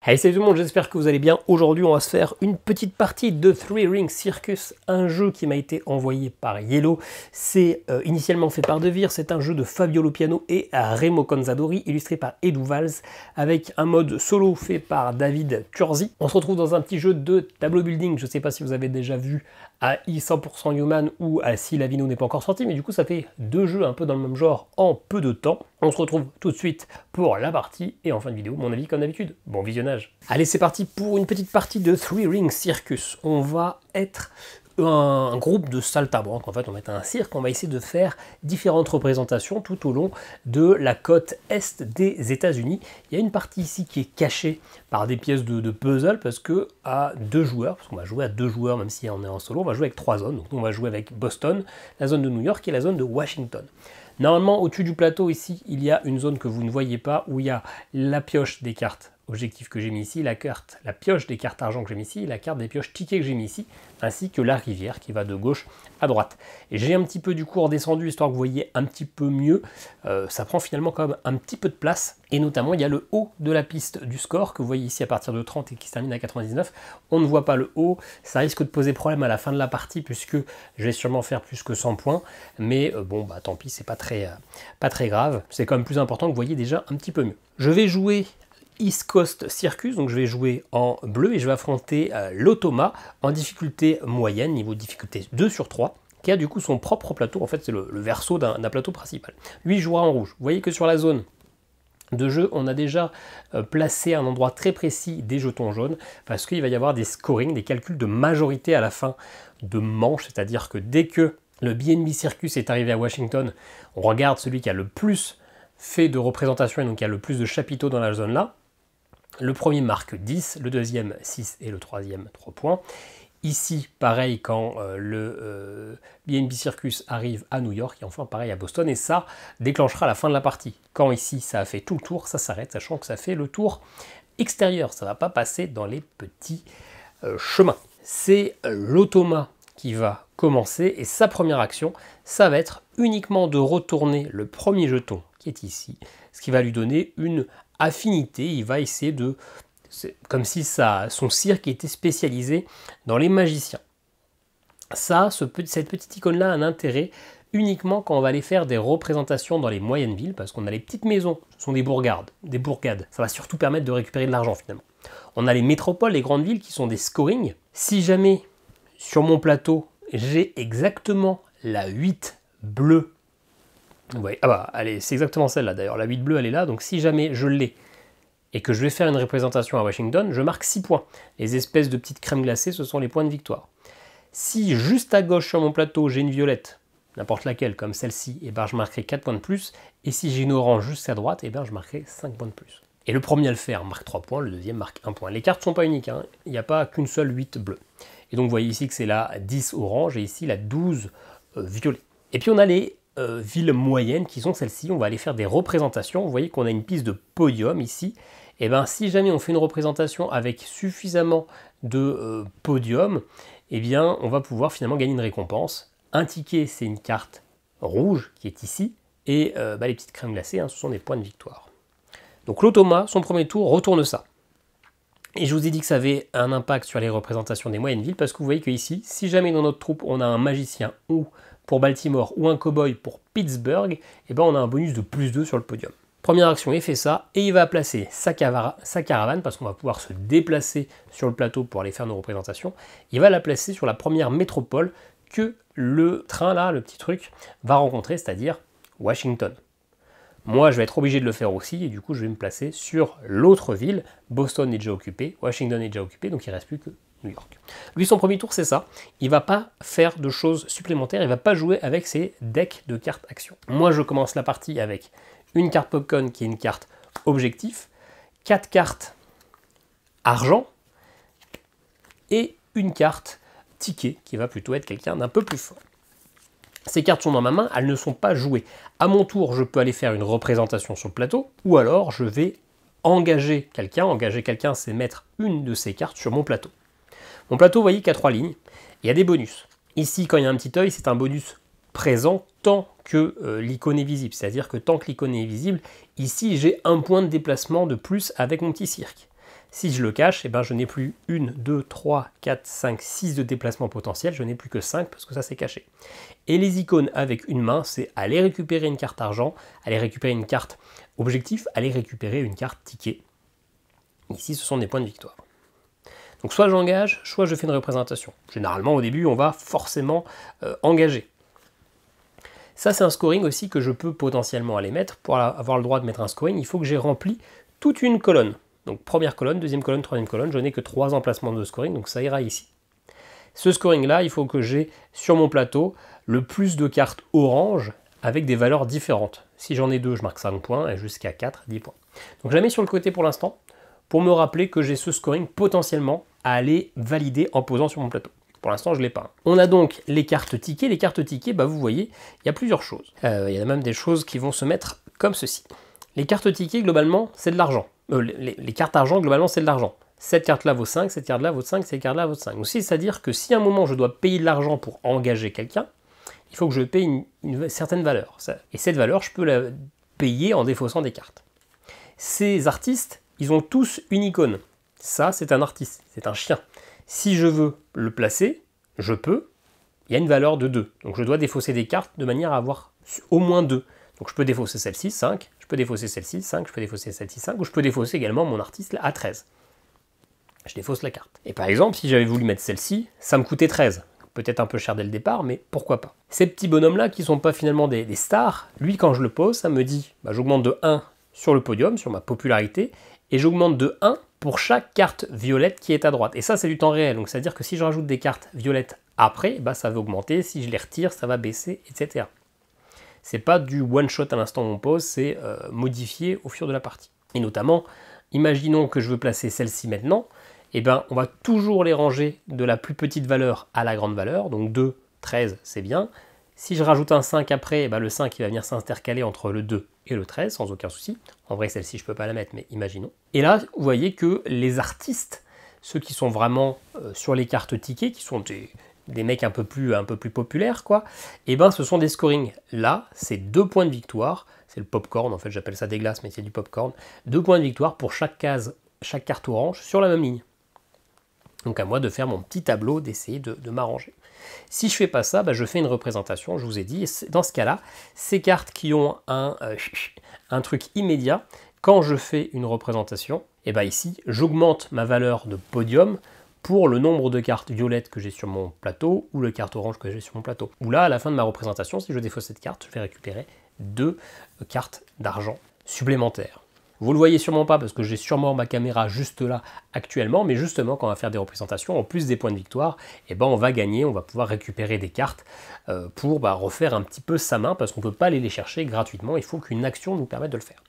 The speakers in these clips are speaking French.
Hey, salut tout le monde, j'espère que vous allez bien. Aujourd'hui, on va se faire une petite partie de Three Ring Circus, un jeu qui m'a été envoyé par Yellow. C'est initialement fait par Devir, c'est un jeu de Fabio Lopiano et Remo Consadori, illustré par Edu Valls, avec un mode solo fait par David Turzi. On se retrouve dans un petit jeu de tableau building, je ne sais pas si vous avez déjà vu AI 100% Human ou Si la Vino n'est pas encore sorti, mais du coup ça fait deux jeux un peu dans le même genre en peu de temps. On se retrouve tout de suite pour la partie et en fin de vidéo, mon avis comme d'habitude. Bon visionnage. Allez, c'est parti pour une petite partie de Three Ring Circus. On va être un groupe de saltimbanques, en fait on va être un cirque, on va essayer de faire différentes représentations tout au long de la côte est des États-Unis. Il y a une partie ici qui est cachée par des pièces de puzzle parce que à deux joueurs, parce qu'on va jouer à deux joueurs même si on est en solo, on va jouer avec trois zones. Donc on va jouer avec Boston, la zone de New York et la zone de Washington. Normalement au-dessus du plateau ici, il y a une zone que vous ne voyez pas où il y a la pioche des cartes objectif que j'ai mis ici, la pioche des cartes argent que j'ai mis ici, la carte des pioches tickets que j'ai mis ici, ainsi que la rivière qui va de gauche à droite. Et j'ai un petit peu du coup redescendu histoire que vous voyez un petit peu mieux. Ça prend finalement quand même un petit peu de place. Et notamment, il y a le haut de la piste du score que vous voyez ici à partir de 30 et qui se termine à 99. On ne voit pas le haut. Ça risque de poser problème à la fin de la partie puisque je vais sûrement faire plus que 100 points. Mais bon, bah tant pis, c'est pas très grave. C'est quand même plus important que vous voyez déjà un petit peu mieux. Je vais jouer East Coast Circus, donc je vais jouer en bleu et je vais affronter l'Automa en difficulté moyenne, niveau difficulté 2 sur 3, qui a du coup son propre plateau, en fait c'est le verso d'un plateau principal. Lui il jouera en rouge. Vous voyez que sur la zone de jeu, on a déjà placé à un endroit très précis des jetons jaunes, parce qu'il va y avoir des scorings, des calculs de majorité à la fin de manche, c'est-à-dire que dès que le BNB Circus est arrivé à Washington, on regarde celui qui a le plus fait de représentation et donc qui a le plus de chapiteaux dans la zone là. Le premier marque 10, le deuxième 6 et le troisième 3 points. Ici, pareil, quand le BNB Circus arrive à New York, et enfin pareil à Boston, et ça déclenchera la fin de la partie. Quand ici, ça a fait tout le tour, ça s'arrête, sachant que ça fait le tour extérieur, ça ne va pas passer dans les petits chemins. C'est l'Automa qui va commencer, et sa première action, ça va être uniquement de retourner le premier jeton qui est ici, ce qui va lui donner une affinité. Il va essayer de... C'est comme si son cirque était spécialisé dans les magiciens. Ça, cette petite icône-là a un intérêt uniquement quand on va aller faire des représentations dans les moyennes villes, parce qu'on a les petites maisons, ce sont des bourgades. Ça va surtout permettre de récupérer de l'argent finalement. On a les métropoles, les grandes villes qui sont des scorings. Si jamais, sur mon plateau, j'ai exactement la 8 bleue, ouais, ah bah, allez, c'est exactement celle-là d'ailleurs, la 8 bleue elle est là, donc si jamais je l'ai et que je vais faire une représentation à Washington, je marque 6 points. Les espèces de petites crèmes glacées, ce sont les points de victoire. Si juste à gauche sur mon plateau j'ai une violette, n'importe laquelle, comme celle-ci, et ben je marquerai 4 points de plus, et si j'ai une orange juste à droite, et ben je marquerai 5 points de plus. Et le premier à le faire marque 3 points, le deuxième marque 1 point. Les cartes ne sont pas uniques, hein. Il n'y a pas qu'une seule 8 bleue. Et donc vous voyez ici que c'est la 10 orange, et ici la 12 violet. Et puis on a les villes moyennes qui sont celles-ci, on va aller faire des représentations. Vous voyez qu'on a une piste de podium ici. Et bien si jamais on fait une représentation avec suffisamment de podium, et bien on va pouvoir finalement gagner une récompense. Un ticket, c'est une carte rouge qui est ici, et les petites crèmes glacées, hein, ce sont des points de victoire. Donc l'Automa, son premier tour, retourne ça. Et je vous ai dit que ça avait un impact sur les représentations des moyennes villes, parce que vous voyez qu'ici, si jamais dans notre troupe on a un magicien ou pour Baltimore ou un cow-boy pour Pittsburgh, et ben on a un bonus de plus 2 sur le podium. Première action, il fait ça, et il va placer sa caravane, parce qu'on va pouvoir se déplacer sur le plateau pour aller faire nos représentations. Il va la placer sur la première métropole que le train là, le petit truc, va rencontrer, c'est-à-dire Washington. Moi, je vais être obligé de le faire aussi, et du coup, je vais me placer sur l'autre ville. Boston est déjà occupé, Washington est déjà occupé, donc il ne reste plus que New York. Lui, son premier tour, c'est ça. Il ne va pas faire de choses supplémentaires, il ne va pas jouer avec ses decks de cartes action. Moi, je commence la partie avec une carte Popcorn qui est une carte objectif, 4 cartes argent, et une carte ticket, qui va plutôt être quelqu'un d'un peu plus fort. Ces cartes sont dans ma main, elles ne sont pas jouées. À mon tour, je peux aller faire une représentation sur le plateau, ou alors je vais engager quelqu'un. Engager quelqu'un, c'est mettre une de ces cartes sur mon plateau. Mon plateau, vous voyez qu'il y a 3 lignes, il y a des bonus. Ici, quand il y a un petit œil, c'est un bonus présent tant que l'icône est visible. C'est-à-dire que tant que l'icône est visible, ici, j'ai un point de déplacement de plus avec mon petit cirque. Si je le cache, eh ben, je n'ai plus 1, 2, 3, 4, 5, 6 de déplacement potentiel, je n'ai plus que 5 parce que ça c'est caché. Et les icônes avec une main, c'est aller récupérer une carte argent, aller récupérer une carte objectif, aller récupérer une carte ticket. Ici, ce sont des points de victoire. Donc soit j'engage, soit je fais une représentation. Généralement, au début, on va forcément engager. Ça, c'est un scoring aussi que je peux potentiellement aller mettre. Pour avoir le droit de mettre un scoring, il faut que j'ai rempli toute une colonne. Donc première colonne, deuxième colonne, troisième colonne, je n'ai que 3 emplacements de scoring, donc ça ira ici. Ce scoring-là, il faut que j'ai sur mon plateau le plus de cartes orange avec des valeurs différentes. Si j'en ai 2, je marque 5 points, et jusqu'à 4, 10 points. Donc je la mets sur le côté pour l'instant, pour me rappeler que j'ai ce scoring potentiellement à aller valider en posant sur mon plateau. Pour l'instant, je ne l'ai pas. On a donc les cartes tickets. Les cartes tickets, bah, vous voyez, il y a plusieurs choses. Il y a même des choses qui vont se mettre comme ceci. Les cartes tickets, globalement, c'est de l'argent. Les cartes argent, globalement, c'est de l'argent. Cette carte-là vaut 5, cette carte-là vaut 5, cette carte-là vaut 5. Donc, c'est-à-dire que si à un moment, je dois payer de l'argent pour engager quelqu'un, il faut que je paye une certaine valeur. Et cette valeur, je peux la payer en défaussant des cartes. Ces artistes, ils ont tous une icône. Ça, c'est un artiste, c'est un chien. Si je veux le placer, je peux. Il y a une valeur de 2. Donc, je dois défausser des cartes de manière à avoir au moins 2. Donc, je peux défausser celle-ci, 5. Je peux défausser celle-ci, 5. Je peux défausser celle-ci, 5. Ou je peux défausser également mon artiste là, à 13. Je défausse la carte. Et par exemple, si j'avais voulu mettre celle-ci, ça me coûtait 13. Peut-être un peu cher dès le départ, mais pourquoi pas. Ces petits bonhommes-là, qui ne sont pas finalement des stars, lui, quand je le pose, ça me dit, bah, j'augmente de 1 sur le podium, sur ma popularité, et j'augmente de 1 pour chaque carte violette qui est à droite. Et ça, c'est du temps réel. Donc, c'est-à-dire que si je rajoute des cartes violettes après, bah, ça va augmenter. Si je les retire, ça va baisser, etc. C'est pas du one-shot à l'instant où on pose, c'est modifié au fur de la partie. Et notamment, imaginons que je veux placer celle-ci maintenant, et ben, on va toujours les ranger de la plus petite valeur à la grande valeur. Donc 2, 13, c'est bien. Si je rajoute un 5 après, eh ben, le 5 il va venir s'intercaler entre le 2 et le 13, sans aucun souci. En vrai, celle-ci, je ne peux pas la mettre, mais imaginons. Et là, vous voyez que les artistes, ceux qui sont vraiment sur les cartes tickets, qui sont des mecs un peu plus populaires, quoi, et ben, ce sont des scorings. Là, c'est 2 points de victoire. C'est le popcorn, en fait, j'appelle ça des glaces, mais c'est du popcorn. 2 points de victoire pour chaque case, chaque carte orange sur la même ligne. Donc à moi de faire mon petit tableau, d'essayer de m'arranger. Si je fais pas ça, bah, je fais une représentation, je vous ai dit. Dans ce cas-là, ces cartes qui ont un truc immédiat, quand je fais une représentation, et bah ici, j'augmente ma valeur de podium pour le nombre de cartes violettes que j'ai sur mon plateau ou les cartes oranges que j'ai sur mon plateau. Ou là, à la fin de ma représentation, si je défausse cette carte, je vais récupérer 2 cartes d'argent supplémentaires. Vous le voyez sûrement pas parce que j'ai sûrement ma caméra juste là actuellement, mais justement quand on va faire des représentations, en plus des points de victoire, eh ben on va gagner, on va pouvoir récupérer des cartes pour refaire un petit peu sa main parce qu'on ne peut pas aller les chercher gratuitement, il faut qu'une action nous permette de le faire.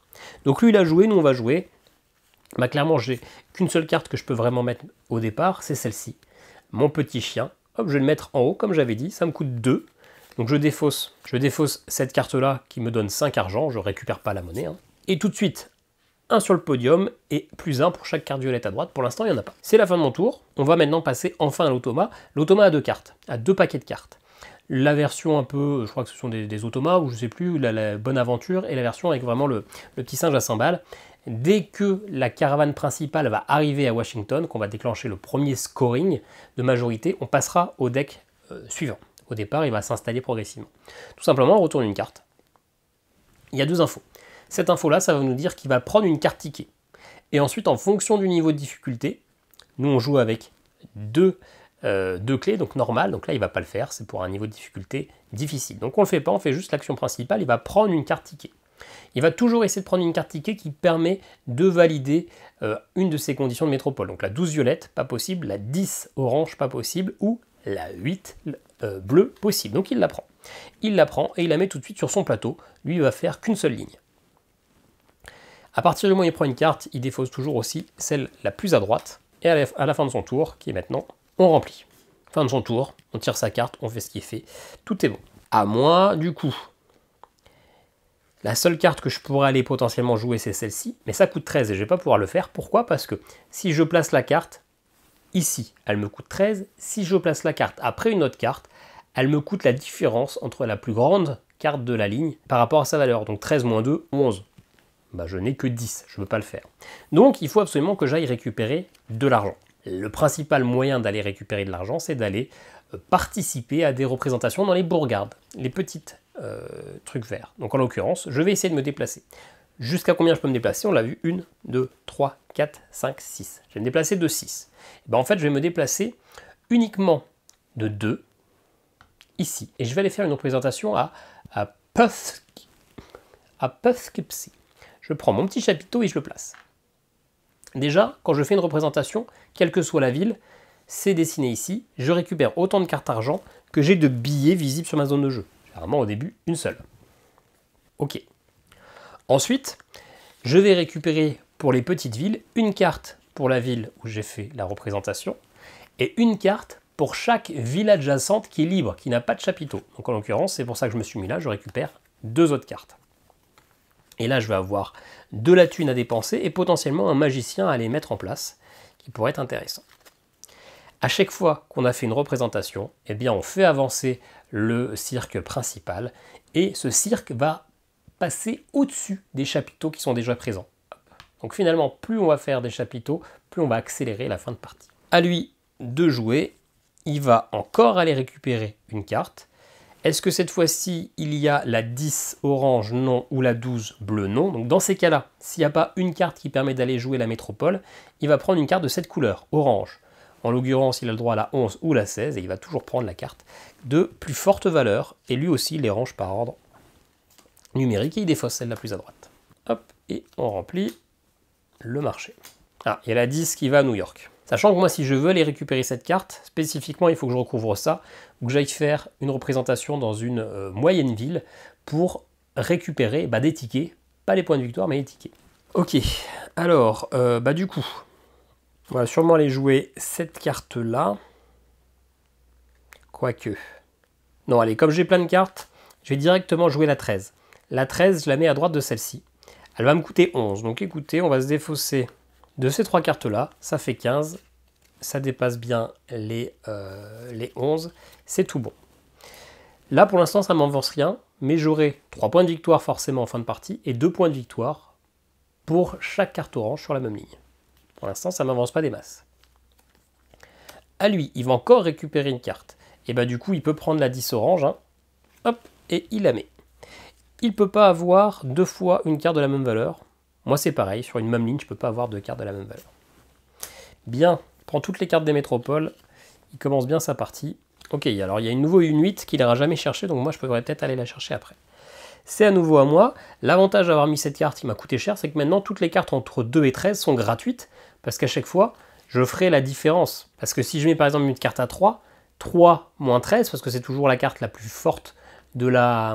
Donc lui il a joué, nous on va jouer. Bah, clairement j'ai qu'une seule carte que je peux vraiment mettre au départ, c'est celle-ci. Mon petit chien, hop, je vais le mettre en haut comme j'avais dit, ça me coûte 2. Donc je défausse cette carte-là qui me donne 5 argent, je ne récupère pas la monnaie. Hein. Et tout de suite, 1 sur le podium et plus 1 pour chaque carte violette à droite. Pour l'instant, il n'y en a pas. C'est la fin de mon tour. On va maintenant passer enfin à l'automa. L'automa a 2 cartes, a 2 paquets de cartes. La version un peu, je crois que ce sont des automas, ou je ne sais plus, la bonne aventure, et la version avec vraiment le petit singe à 100 balles. Dès que la caravane principale va arriver à Washington, qu'on va déclencher le premier scoring de majorité, on passera au deck suivant. Au départ, il va s'installer progressivement. Tout simplement, on retourne une carte. Il y a 2 infos. Cette info-là, ça va nous dire qu'il va prendre une carte ticket. Et ensuite, en fonction du niveau de difficulté, nous on joue avec 2 clés, donc normal. Donc là, il ne va pas le faire, c'est pour un niveau de difficulté difficile. Donc on ne le fait pas, on fait juste l'action principale, il va prendre une carte ticket. Il va toujours essayer de prendre une carte ticket qui permet de valider une de ses conditions de métropole. Donc la 12 violette, pas possible, la 10 orange, pas possible, ou la 8 bleue, possible. Donc il la prend. Il la prend et il la met tout de suite sur son plateau. Lui, il va faire qu'une seule ligne. À partir du moment où il prend une carte, il défausse toujours aussi celle la plus à droite. Et à la fin de son tour, qui est maintenant, on remplit. Fin de son tour, on tire sa carte, on fait ce qui est fait. Tout est bon. À moi, du coup, la seule carte que je pourrais aller potentiellement jouer, c'est celle-ci. Mais ça coûte 13 et je ne vais pas pouvoir le faire. Pourquoi? Parce que si je place la carte ici, elle me coûte 13. Si je place la carte après une autre carte, elle me coûte la différence entre la plus grande carte de la ligne par rapport à sa valeur. Donc 13 moins 2, 11. bah, je n'ai que 10, je ne peux pas le faire. Donc il faut absolument que j'aille récupérer de l'argent. Le principal moyen d'aller récupérer de l'argent, c'est d'aller participer à des représentations dans les bourgades, les petites trucs verts. Donc en l'occurrence, je vais essayer de me déplacer. Jusqu'à combien je peux me déplacer? On l'a vu, 1, 2, 3, 4, 5, 6. Je vais me déplacer de 6. Et ben en fait, je vais me déplacer uniquement de 2, ici. Et je vais aller faire une représentation à Poughkeepsie. Je prends mon petit chapiteau et je le place. Déjà, quand je fais une représentation, quelle que soit la ville, c'est dessiné ici. Je récupère autant de cartes argent que j'ai de billets visibles sur ma zone de jeu. Généralement, au début, une seule. Ok. Ensuite, je vais récupérer pour les petites villes une carte pour la ville où j'ai fait la représentation et une carte pour chaque ville adjacente qui est libre, qui n'a pas de chapiteau. Donc en l'occurrence, c'est pour ça que je me suis mis là, je récupère 2 autres cartes. Et là, je vais avoir de la thune à dépenser et potentiellement un magicien à aller mettre en place, qui pourrait être intéressant. À chaque fois qu'on a fait une représentation, eh bien on fait avancer le cirque principal et ce cirque va passer au-dessus des chapiteaux qui sont déjà présents. Donc finalement, plus on va faire des chapiteaux, plus on va accélérer la fin de partie. À lui de jouer, il va encore aller récupérer une carte. Est-ce que cette fois-ci, il y a la 10 orange non ou la 12 bleu non? Donc dans ces cas-là, s'il n'y a pas une carte qui permet d'aller jouer la métropole, il va prendre une carte de cette couleur, orange. En l'occurrence, il a le droit à la 11 ou la 16 et il va toujours prendre la carte de plus forte valeur. Et lui aussi, il les range par ordre numérique et il défausse celle la plus à droite. Hop, et on remplit le marché. Ah, il y a la 10 qui va à New York. Sachant que moi, si je veux aller récupérer cette carte, spécifiquement, il faut que je recouvre ça, ou que j'aille faire une représentation dans une moyenne ville pour récupérer des tickets, pas les points de victoire, mais les tickets. Ok, alors, du coup, on va sûrement aller jouer cette carte-là. Quoique. Non, allez, comme j'ai plein de cartes, je vais directement jouer la 13. La 13, je la mets à droite de celle-ci. Elle va me coûter 11. Donc écoutez, on va se défausser de ces 3 cartes-là. Ça fait 15. Ça dépasse bien les 11. C'est tout bon. Là, pour l'instant, ça ne m'avance rien. Mais j'aurai 3 points de victoire forcément en fin de partie et 2 points de victoire pour chaque carte orange sur la même ligne. Pour l'instant, ça ne m'avance pas des masses. À lui, il va encore récupérer une carte. Et du coup, il peut prendre la 10 orange. Hein. Hop, et il la met. Il ne peut pas avoir 2 fois une carte de la même valeur. Moi, c'est pareil. Sur une même ligne, je ne peux pas avoir 2 cartes de la même valeur. Bien, il prend toutes les cartes des métropoles. Il commence bien sa partie. Ok, alors il y a une nouveau une 8 qu'il n'ira jamais chercher, donc moi, je pourrais peut-être aller la chercher après. C'est à nouveau à moi. L'avantage d'avoir mis cette carte qui m'a coûté cher, c'est que maintenant, toutes les cartes entre 2 et 13 sont gratuites, parce qu'à chaque fois, je ferai la différence. Parce que si je mets par exemple une carte à 3, 3 moins 13, parce que c'est toujours la carte la plus forte de la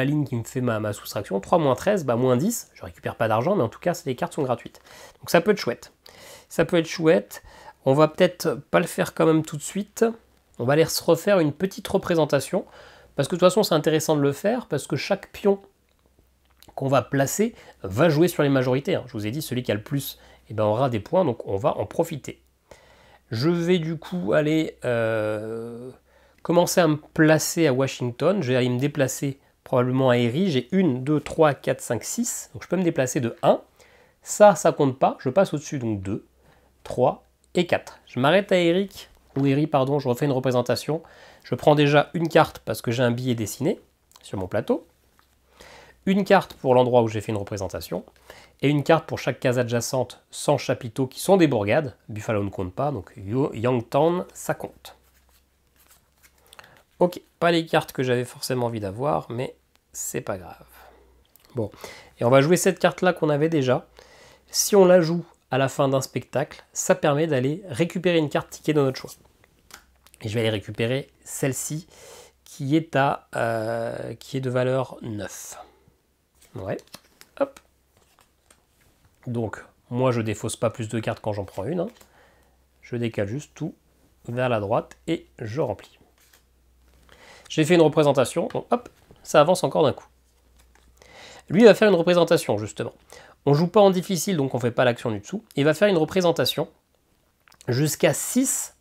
ligne qui me fait ma soustraction, 3 moins 13, moins 10, je récupère pas d'argent, mais en tout cas, les cartes sont gratuites. Donc ça peut être chouette. Ça peut être chouette. On va peut-être pas le faire quand même tout de suite. On va aller se refaire une petite représentation, parce que de toute façon, c'est intéressant de le faire, parce que chaque pion qu'on va placer va jouer sur les majorités. Hein. Je vous ai dit, celui qui a le plus aura des points, donc on va en profiter. Je vais du coup aller commencer à me placer à Washington. Je vais aller me déplacer probablement à Erie. J'ai 1, 2, 3, 4, 5, 6. Donc je peux me déplacer de 1. Ça compte pas. Je passe au-dessus, donc 2, 3 et 4. Je m'arrête à Erie, pardon, je refais une représentation. Je prends déjà une carte parce que j'ai un billet dessiné sur mon plateau. Une carte pour l'endroit où j'ai fait une représentation. Et une carte pour chaque case adjacente sans chapiteaux qui sont des bourgades. Buffalo ne compte pas, donc Youngtown, ça compte. Ok, pas les cartes que j'avais forcément envie d'avoir, mais c'est pas grave. Bon, et on va jouer cette carte-là qu'on avait déjà. Si on la joue à la fin d'un spectacle, ça permet d'aller récupérer une carte ticket de notre choix. Et je vais aller récupérer celle-ci qui est de valeur 9. Ouais, hop. Donc, moi, je défausse pas plus de cartes quand j'en prends une. Hein. Je décale juste tout vers la droite et je remplis. J'ai fait une représentation, donc hop, ça avance encore d'un coup. Lui, il va faire une représentation, justement. On joue pas en difficile, donc on fait pas l'action du dessous. Il va faire une représentation jusqu'à 6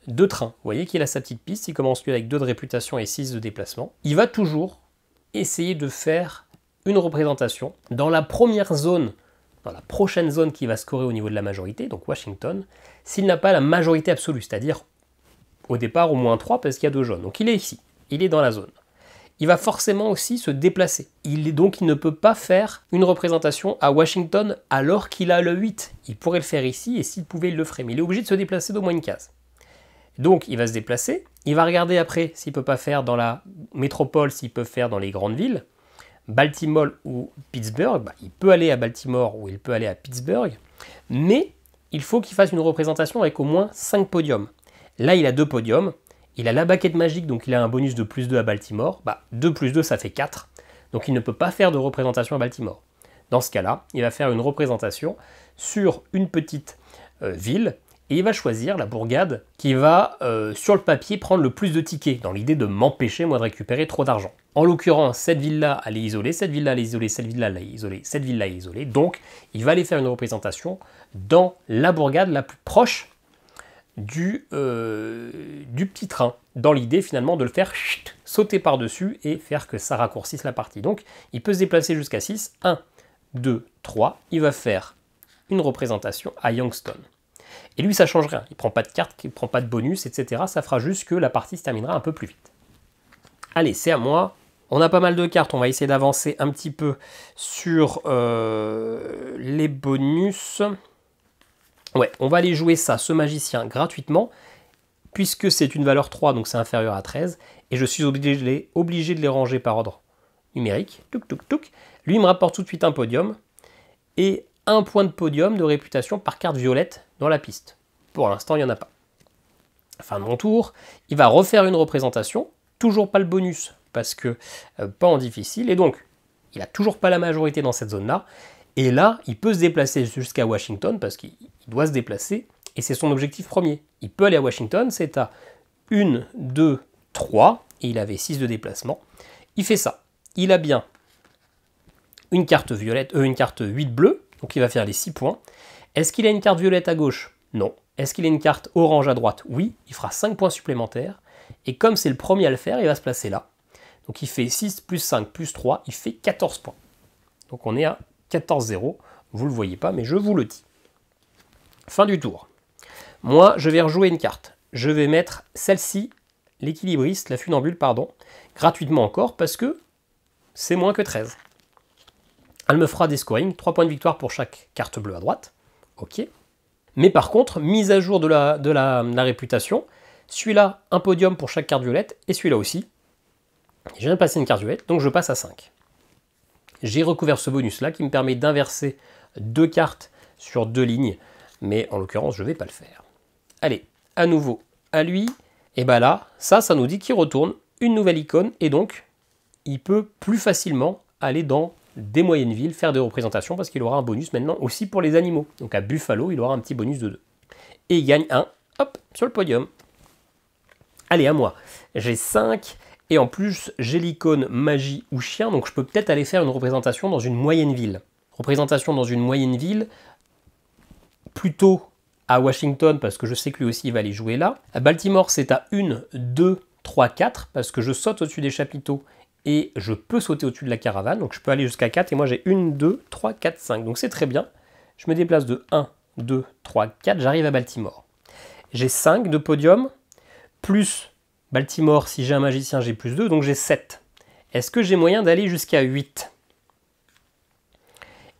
de train. Vous voyez qu'il a sa petite piste, il commence lui avec 2 de réputation et 6 de déplacement. Il va toujours essayer de faire une représentation dans la première zone, dans la prochaine zone qui va scorer au niveau de la majorité, donc Washington, s'il n'a pas la majorité absolue, c'est-à-dire au départ au moins 3 parce qu'il y a 2 jaunes. Donc il est ici, il est dans la zone. Il va forcément aussi se déplacer. Donc il ne peut pas faire une représentation à Washington alors qu'il a le 8. Il pourrait le faire ici et s'il pouvait il le ferait, mais il est obligé de se déplacer d'au moins une case. Donc il va se déplacer, il va regarder après s'il ne peut pas faire dans la métropole, s'il peut faire dans les grandes villes, Baltimore ou Pittsburgh, il peut aller à Baltimore ou il peut aller à Pittsburgh, mais il faut qu'il fasse une représentation avec au moins 5 podiums. Là il a 2 podiums, il a la baguette magique, donc il a un bonus de plus 2 à Baltimore. 2 plus 2, ça fait 4. Donc il ne peut pas faire de représentation à Baltimore. Dans ce cas-là, il va faire une représentation sur une petite ville, et il va choisir la bourgade qui va, sur le papier, prendre le plus de tickets, dans l'idée de m'empêcher, moi, de récupérer trop d'argent. En l'occurrence, cette ville-là, elle est isolée, cette ville-là, elle est isolée, cette ville-là, elle est isolée, cette ville-là est isolée. Donc, il va aller faire une représentation dans la bourgade la plus proche du petit train, dans l'idée finalement de le faire sauter par-dessus et faire que ça raccourcisse la partie. Donc il peut se déplacer jusqu'à 6, 1, 2, 3, il va faire une représentation à Youngstown. Et lui ça change rien, il ne prend pas de carte, il ne prend pas de bonus, etc. Ça fera juste que la partie se terminera un peu plus vite. Allez, c'est à moi. On a pas mal de cartes, on va essayer d'avancer un petit peu sur les bonus. Ouais, on va aller jouer ça, ce magicien, gratuitement, puisque c'est une valeur 3, donc c'est inférieur à 13, et je suis obligé de les ranger par ordre numérique. Touc, touc, touc. Lui, il me rapporte tout de suite un podium, et un point de podium de réputation par carte violette dans la piste. Pour l'instant, il n'y en a pas. Fin de mon tour, il va refaire une représentation, toujours pas le bonus, parce que pas en difficile, et donc, il n'a toujours pas la majorité dans cette zone-là, et là, il peut se déplacer jusqu'à Washington, parce qu'il doit se déplacer, et c'est son objectif premier. Il peut aller à Washington, c'est à 1, 2, 3, et il avait 6 de déplacement. Il fait ça. Il a bien une carte violette, une carte 8 bleue, donc il va faire les 6 points. Est-ce qu'il a une carte violette à gauche? Non. Est-ce qu'il a une carte orange à droite? Oui. Il fera 5 points supplémentaires, et comme c'est le premier à le faire, il va se placer là. Donc il fait 6 plus 5 plus 3, il fait 14 points. Donc on est à 14-0, vous ne le voyez pas, mais je vous le dis. Fin du tour. Moi, je vais rejouer une carte. Je vais mettre celle-ci, l'équilibriste, la funambule, pardon, gratuitement encore, parce que c'est moins que 13. Elle me fera des scorings, 3 points de victoire pour chaque carte bleue à droite. Ok. Mais par contre, mise à jour de la réputation, celui-là, un podium pour chaque carte violette, et celui-là aussi. Je viens de passer une carte violette, donc je passe à 5. J'ai recouvert ce bonus-là qui me permet d'inverser 2 cartes sur 2 lignes, mais en l'occurrence, je ne vais pas le faire. Allez, à nouveau, à lui, et bien là, ça nous dit qu'il retourne une nouvelle icône, et donc, il peut plus facilement aller dans des moyennes villes, faire des représentations, parce qu'il aura un bonus maintenant aussi pour les animaux. Donc à Buffalo, il aura un petit bonus de 2. Et il gagne un, hop, sur le podium. Allez, à moi. J'ai 5... Et en plus, j'ai l'icône magie ou chien, donc je peux peut-être aller faire une représentation dans une moyenne ville. Représentation dans une moyenne ville, plutôt à Washington, parce que je sais que lui aussi il va aller jouer là. À Baltimore, c'est à 1, 2, 3, 4, parce que je saute au-dessus des chapiteaux et je peux sauter au-dessus de la caravane, donc je peux aller jusqu'à 4, et moi j'ai 1, 2, 3, 4, 5. Donc c'est très bien. Je me déplace de 1, 2, 3, 4, j'arrive à Baltimore. J'ai 5 de podium, plus... Baltimore, si j'ai un magicien, j'ai plus 2, donc j'ai 7. Est-ce que j'ai moyen d'aller jusqu'à 8?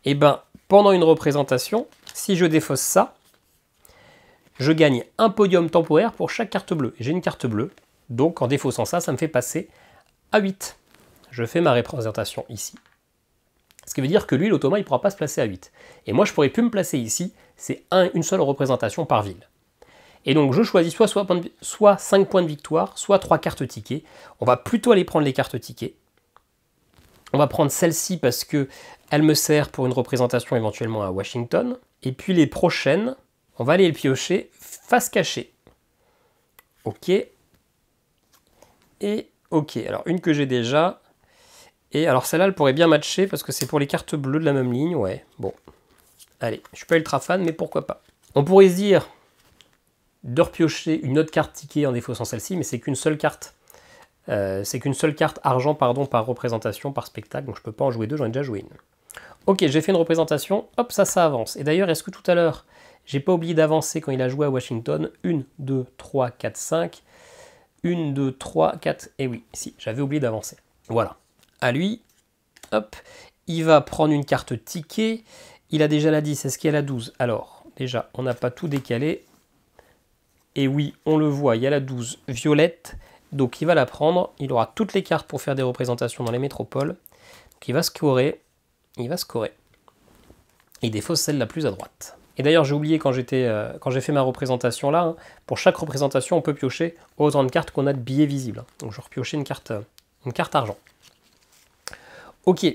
Eh bien, pendant une représentation, si je défausse ça, je gagne un podium temporaire pour chaque carte bleue. J'ai une carte bleue, donc en défaussant ça, ça me fait passer à 8. Je fais ma représentation ici. Ce qui veut dire que lui, l'automa, il ne pourra pas se placer à 8. Et moi, je ne pourrais plus me placer ici, c'est une seule représentation par ville. Et donc je choisis soit 5 points de victoire, soit 3 cartes tickets. On va plutôt aller prendre les cartes tickets. On va prendre celle-ci parce qu'elle me sert pour une représentation éventuellement à Washington. Et puis les prochaines, on va aller les piocher face cachée. Ok. Et ok. Alors une que j'ai déjà. Et alors celle-là, elle pourrait bien matcher parce que c'est pour les cartes bleues de la même ligne. Ouais, bon. Allez, je suis pas ultra fan, mais pourquoi pas. On pourrait se dire... de repiocher une autre carte ticket en défaussant celle-ci, mais c'est qu'une seule carte C'est qu'une seule carte argent pardon, par représentation, par spectacle, donc je ne peux pas en jouer deux, j'en ai déjà joué une. Ok, j'ai fait une représentation, hop, ça avance. Et d'ailleurs, est-ce que tout à l'heure, j'ai pas oublié d'avancer quand il a joué à Washington? 1, 2, 3, 4, 5. 1, 2, 3, 4. Et oui, si, j'avais oublié d'avancer. Voilà. À lui, hop, il va prendre une carte ticket. Il a déjà la 10, est-ce qu'il y a la 12? Alors, déjà, on n'a pas tout décalé. Et oui, on le voit, il y a la 12 violette. Donc il va la prendre. Il aura toutes les cartes pour faire des représentations dans les métropoles. Donc il va scorer. Il va scorer. Il défausse celle la plus à droite. Et d'ailleurs, j'ai oublié quand j'ai fait ma représentation là, hein, pour chaque représentation, on peut piocher autant de cartes qu'on a de billets visibles. Donc je repiocher une carte argent. Ok.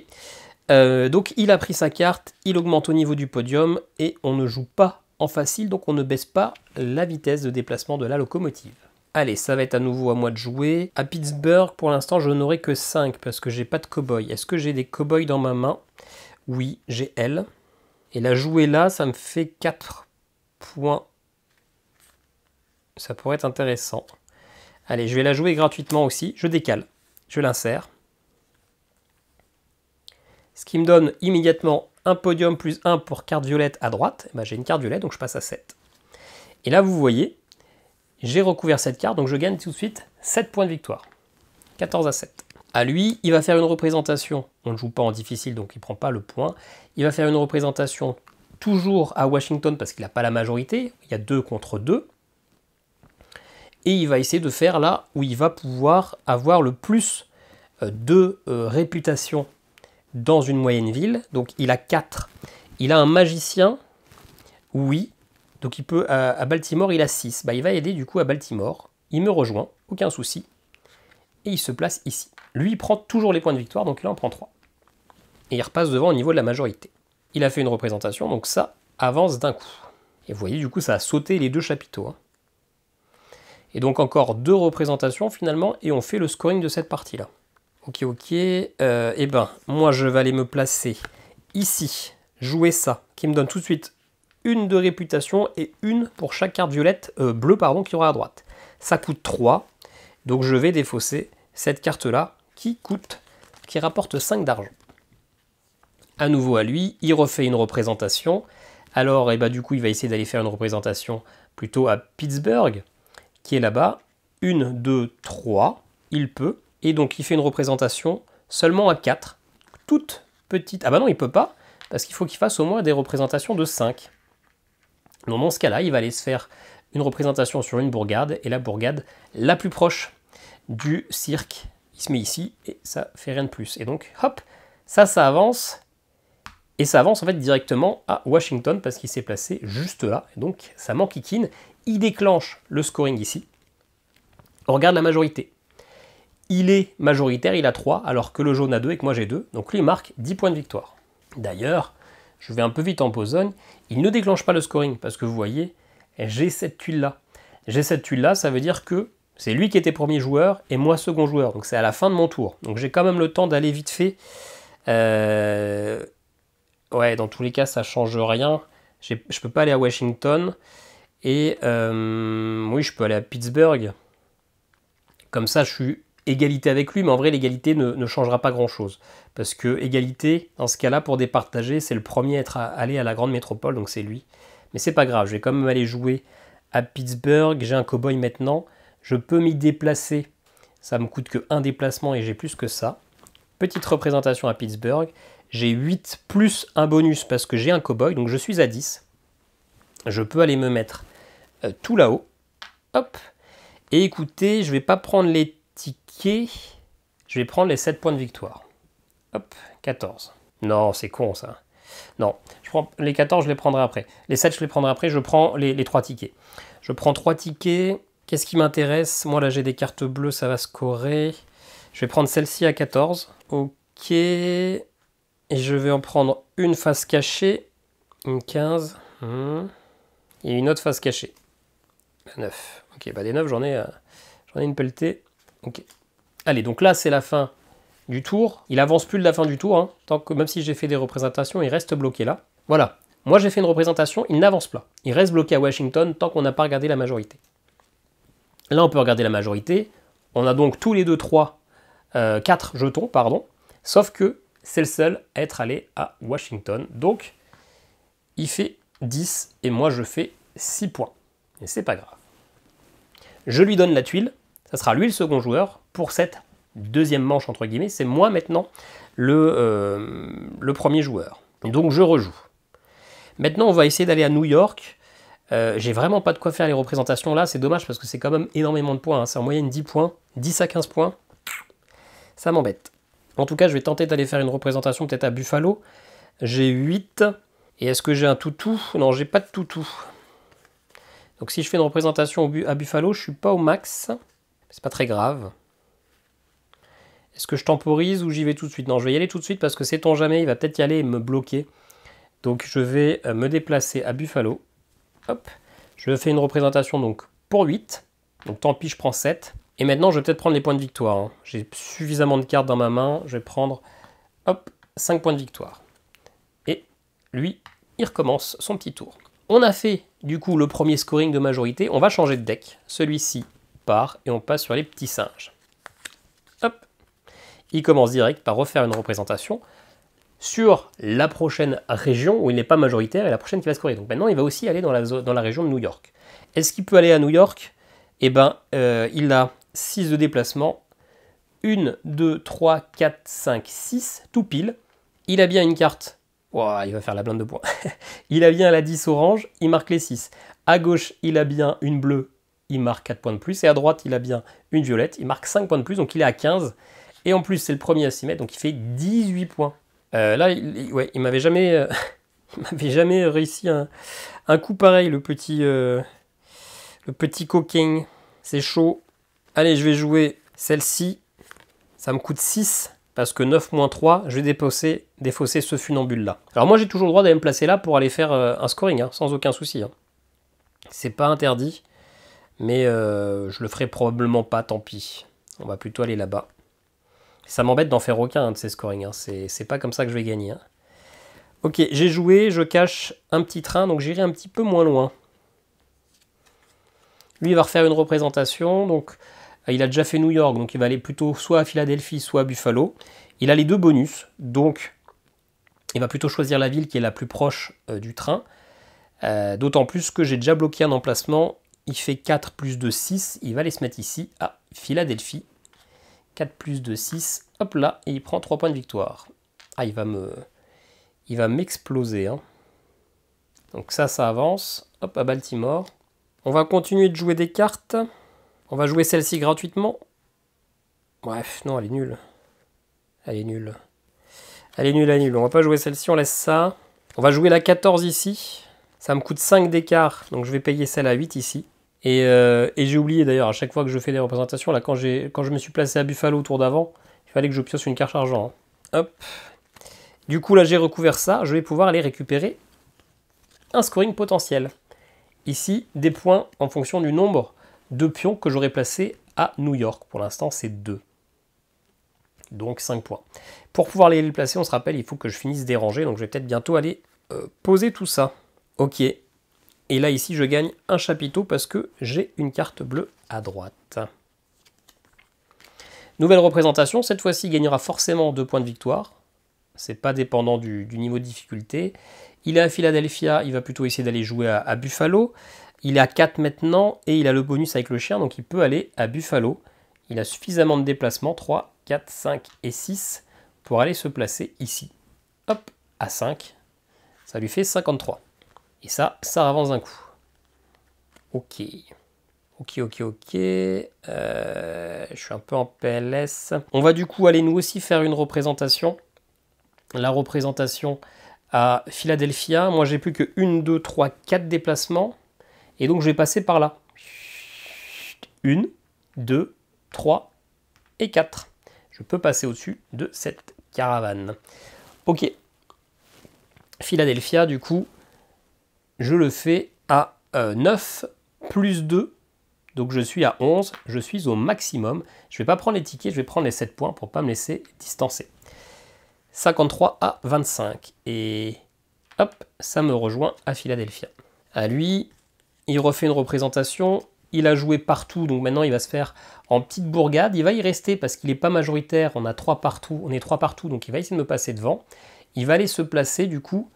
Donc il a pris sa carte, il augmente au niveau du podium et on ne joue pas en facile, donc on ne baisse pas la vitesse de déplacement de la locomotive. Allez, ça va être à nouveau à moi de jouer. À Pittsburgh, pour l'instant, je n'aurai que 5 parce que j'ai pas de cow-boy. Est-ce que j'ai des cow-boys dans ma main? Oui, j'ai elle. Et la jouer là, ça me fait 4 points. Ça pourrait être intéressant. Allez, je vais la jouer gratuitement aussi. Je décale. Je l'insère. Ce qui me donne immédiatement un podium plus 1 pour carte violette à droite. Ben, j'ai une carte violette, donc je passe à 7. Et là, vous voyez, j'ai recouvert cette carte, donc je gagne tout de suite 7 points de victoire. 14 à 7. À lui, il va faire une représentation. On ne joue pas en difficile, donc il ne prend pas le point. Il va faire une représentation toujours à Washington, parce qu'il n'a pas la majorité. Il y a 2 contre 2. Et il va essayer de faire là où il va pouvoir avoir le plus de réputation dans une moyenne ville. Donc il a 4. Il a un magicien, oui. Donc il peut, à Baltimore, il a 6. Bah, il va aider du coup à Baltimore. Il me rejoint, aucun souci. Et il se place ici. Lui, il prend toujours les points de victoire, donc là, on prend 3. Et il repasse devant au niveau de la majorité. Il a fait une représentation, donc ça avance d'un coup. Et vous voyez, du coup, ça a sauté les 2 chapiteaux. Hein. Et donc encore 2 représentations finalement, et on fait le scoring de cette partie-là. Ok, ok. Eh ben, moi, je vais aller me placer ici, jouer ça, qui me donne tout de suite une de réputation et une pour chaque carte violette, bleue, pardon, qu'il y aura à droite. Ça coûte 3, donc je vais défausser cette carte-là, qui rapporte 5 d'argent. À nouveau à lui, il refait une représentation. Alors, eh ben, du coup, il va essayer d'aller faire une représentation plutôt à Pittsburgh, qui est là-bas. 1, 2, 3, il peut. Et donc, il fait une représentation seulement à 4. Toute petite. Ah bah non, il peut pas, parce qu'il faut qu'il fasse au moins des représentations de 5. Donc, dans ce cas-là, il va aller se faire une représentation sur une bourgade, et la bourgade la plus proche du cirque, il se met ici, et ça fait rien de plus. Et donc, hop, ça avance, et ça avance en fait directement à Washington, parce qu'il s'est placé juste là, et donc ça m'enquiquine. Il déclenche le scoring ici. On regarde la majorité. Il est majoritaire, il a 3, alors que le jaune a 2 et que moi j'ai 2, donc lui il marque 10 points de victoire. D'ailleurs, je vais un peu vite en besogne, il ne déclenche pas le scoring, parce que vous voyez, j'ai cette tuile-là. J'ai cette tuile-là, ça veut dire que c'est lui qui était premier joueur, et moi second joueur, donc c'est à la fin de mon tour. Donc j'ai quand même le temps d'aller vite fait. Ouais, dans tous les cas, ça change rien. Je peux pas aller à Washington, et oui, je peux aller à Pittsburgh. Comme ça, je suis égalité avec lui, mais en vrai, l'égalité ne changera pas grand-chose. Parce que égalité, dans ce cas-là, pour départager, c'est le premier à aller à la grande métropole, donc c'est lui. Mais c'est pas grave, je vais quand même aller jouer à Pittsburgh. J'ai un cow-boy maintenant. Je peux m'y déplacer. Ça me coûte que 1 déplacement et j'ai plus que ça. Petite représentation à Pittsburgh. J'ai 8 plus un bonus parce que j'ai un cow-boy, donc je suis à 10. Je peux aller me mettre tout là-haut. Hop. Et écoutez, je ne vais pas prendre les tickets, je vais prendre les 7 points de victoire. Hop, 14. Non, c'est con ça. Non, je prends les 14, je les prendrai après. Les 7, je les prendrai après, je prends les 3 tickets. Je prends 3 tickets. Qu'est-ce qui m'intéresse? Moi là j'ai des cartes bleues, ça va scorer. Je vais prendre celle-ci à 14. Ok. Et je vais en prendre une face cachée. Une 15. Et une autre face cachée. 9. Ok, bah des 9, j'en ai une pelletée. Ok. Allez, donc là, c'est la fin du tour. Il avance plus de la fin du tour. Hein, tant que, même si j'ai fait des représentations, il reste bloqué là. Voilà. Moi, j'ai fait une représentation, il n'avance pas. Il reste bloqué à Washington tant qu'on n'a pas regardé la majorité. Là, on peut regarder la majorité. On a donc tous les deux 4 jetons, pardon. Sauf que c'est le seul à être allé à Washington. Donc, il fait 10 et moi je fais 6 points. Et c'est pas grave. Je lui donne la tuile. Ça sera lui le second joueur pour cette deuxième manche, entre guillemets. C'est moi maintenant le premier joueur. Donc je rejoue. Maintenant, on va essayer d'aller à New York. J'ai vraiment pas de quoi faire les représentations là. C'est dommage parce que c'est quand même énormément de points. Hein. C'est en moyenne 10 points. 10 à 15 points. Ça m'embête. En tout cas, je vais tenter d'aller faire une représentation peut-être à Buffalo. J'ai 8. Et est-ce que j'ai un toutou? Non, j'ai pas de toutou. Donc si je fais une représentation à Buffalo, je suis pas au max. C'est pas très grave. Est-ce que je temporise ou j'y vais tout de suite? Non, je vais y aller tout de suite parce que sait-on jamais, il va peut-être y aller et me bloquer. Donc je vais me déplacer à Buffalo. Hop. Je fais une représentation donc pour 8. Donc tant pis, je prends 7. Et maintenant, je vais peut-être prendre les points de victoire. Hein. J'ai suffisamment de cartes dans ma main. Je vais prendre, hop, 5 points de victoire. Et lui, il recommence son petit tour. On a fait, du coup, le premier scoring de majorité. On va changer de deck. Celui-ci part et on passe sur les petits singes. Hop. Il commence direct par refaire une représentation sur la prochaine région où il n'est pas majoritaire et la prochaine qui va scorer. Donc maintenant, il va aussi aller dans la région de New York. Est-ce qu'il peut aller à New York? Eh bien, il a 6 de déplacement. 1, 2, 3, 4, 5, 6, tout pile. Il a bien une carte. Wow, il va faire la blinde de points. Il a bien la 10 orange, il marque les 6. À gauche, il a bien une bleue, il marque 4 points de plus. Et à droite, il a bien une violette, il marque 5 points de plus, donc il est à 15. Et en plus, c'est le premier à s'y mettre, donc il fait 18 points. Là, il m'avait jamais, réussi un coup pareil, le petit coquin. C'est chaud. Allez, je vais jouer celle-ci. Ça me coûte 6, parce que 9 moins 3, je vais défausser ce funambule-là. Alors moi, j'ai toujours le droit d'aller me placer là pour aller faire un scoring, hein, sans aucun souci. Hein. C'est pas interdit, mais je le ferai probablement pas, tant pis. On va plutôt aller là-bas. Ça m'embête d'en faire aucun de ces scorings, hein. C'est pas comme ça que je vais gagner. Hein. Ok, j'ai joué, je cache un petit train, donc j'irai un petit peu moins loin. Lui, il va refaire une représentation, donc il a déjà fait New York, donc il va aller plutôt soit à Philadelphie, soit à Buffalo. Il a les deux bonus, donc il va plutôt choisir la ville qui est la plus proche du train. D'autant plus que j'ai déjà bloqué un emplacement. Il fait 4 plus 2, 6. Il va aller se mettre ici, à Philadelphie. 4 plus 2, 6. Hop là, et il prend 3 points de victoire. Ah, il va m'exploser. Hein. Donc ça avance. Hop, à Baltimore. On va continuer de jouer des cartes. On va jouer celle-ci gratuitement. Bref, non, elle est nulle. Elle est nulle. Elle est nulle, elle est nulle. On va pas jouer celle-ci, on laisse ça. On va jouer la 14 ici. Ça me coûte 5 d'écart, donc je vais payer celle à 8 ici. Et j'ai oublié d'ailleurs, à chaque fois que je fais des représentations, là quand je me suis placé à Buffalo au tour d'avant, il fallait que je pioche une carte argent. Hein. Hop. Du coup, là j'ai recouvert ça, je vais pouvoir aller récupérer un scoring potentiel. Ici, des points en fonction du nombre de pions que j'aurais placés à New York. Pour l'instant, c'est 2. Donc 5 points. Pour pouvoir les placer, on se rappelle, il faut que je finisse des rangées, donc je vais peut-être bientôt aller poser tout ça. Ok. Et là, ici, je gagne un chapiteau parce que j'ai une carte bleue à droite. Nouvelle représentation. Cette fois-ci, il gagnera forcément 2 points de victoire. C'est pas dépendant du niveau de difficulté. Il est à Philadelphia. Il va plutôt essayer d'aller jouer à Buffalo. Il est à 4 maintenant et il a le bonus avec le chien. Donc, il peut aller à Buffalo. Il a suffisamment de déplacements. 3, 4, 5 et 6 pour aller se placer ici. Hop, à 5. Ça lui fait 53. Et ça avance d'un coup. Ok. Je suis un peu en PLS. On va du coup aller nous aussi faire une représentation. La représentation à Philadelphia. Moi, j'ai plus que 1, 2, 3, 4 déplacements. Et donc, je vais passer par là. 1, 2, 3 et 4. Je peux passer au-dessus de cette caravane. Ok. Philadelphia, du coup, je le fais à 9 plus 2. Donc je suis à 11. Je suis au maximum. Je ne vais pas prendre les tickets, je vais prendre les 7 points pour ne pas me laisser distancer. 53 à 25. Et hop, ça me rejoint à Philadelphia. À lui, il refait une représentation. il a joué partout, donc maintenant il va se faire en petite bourgade. Il va y rester parce qu'il n'est pas majoritaire, on a 3 partout, on est 3 partout, donc il va essayer de me passer devant. Il va aller se placer du coup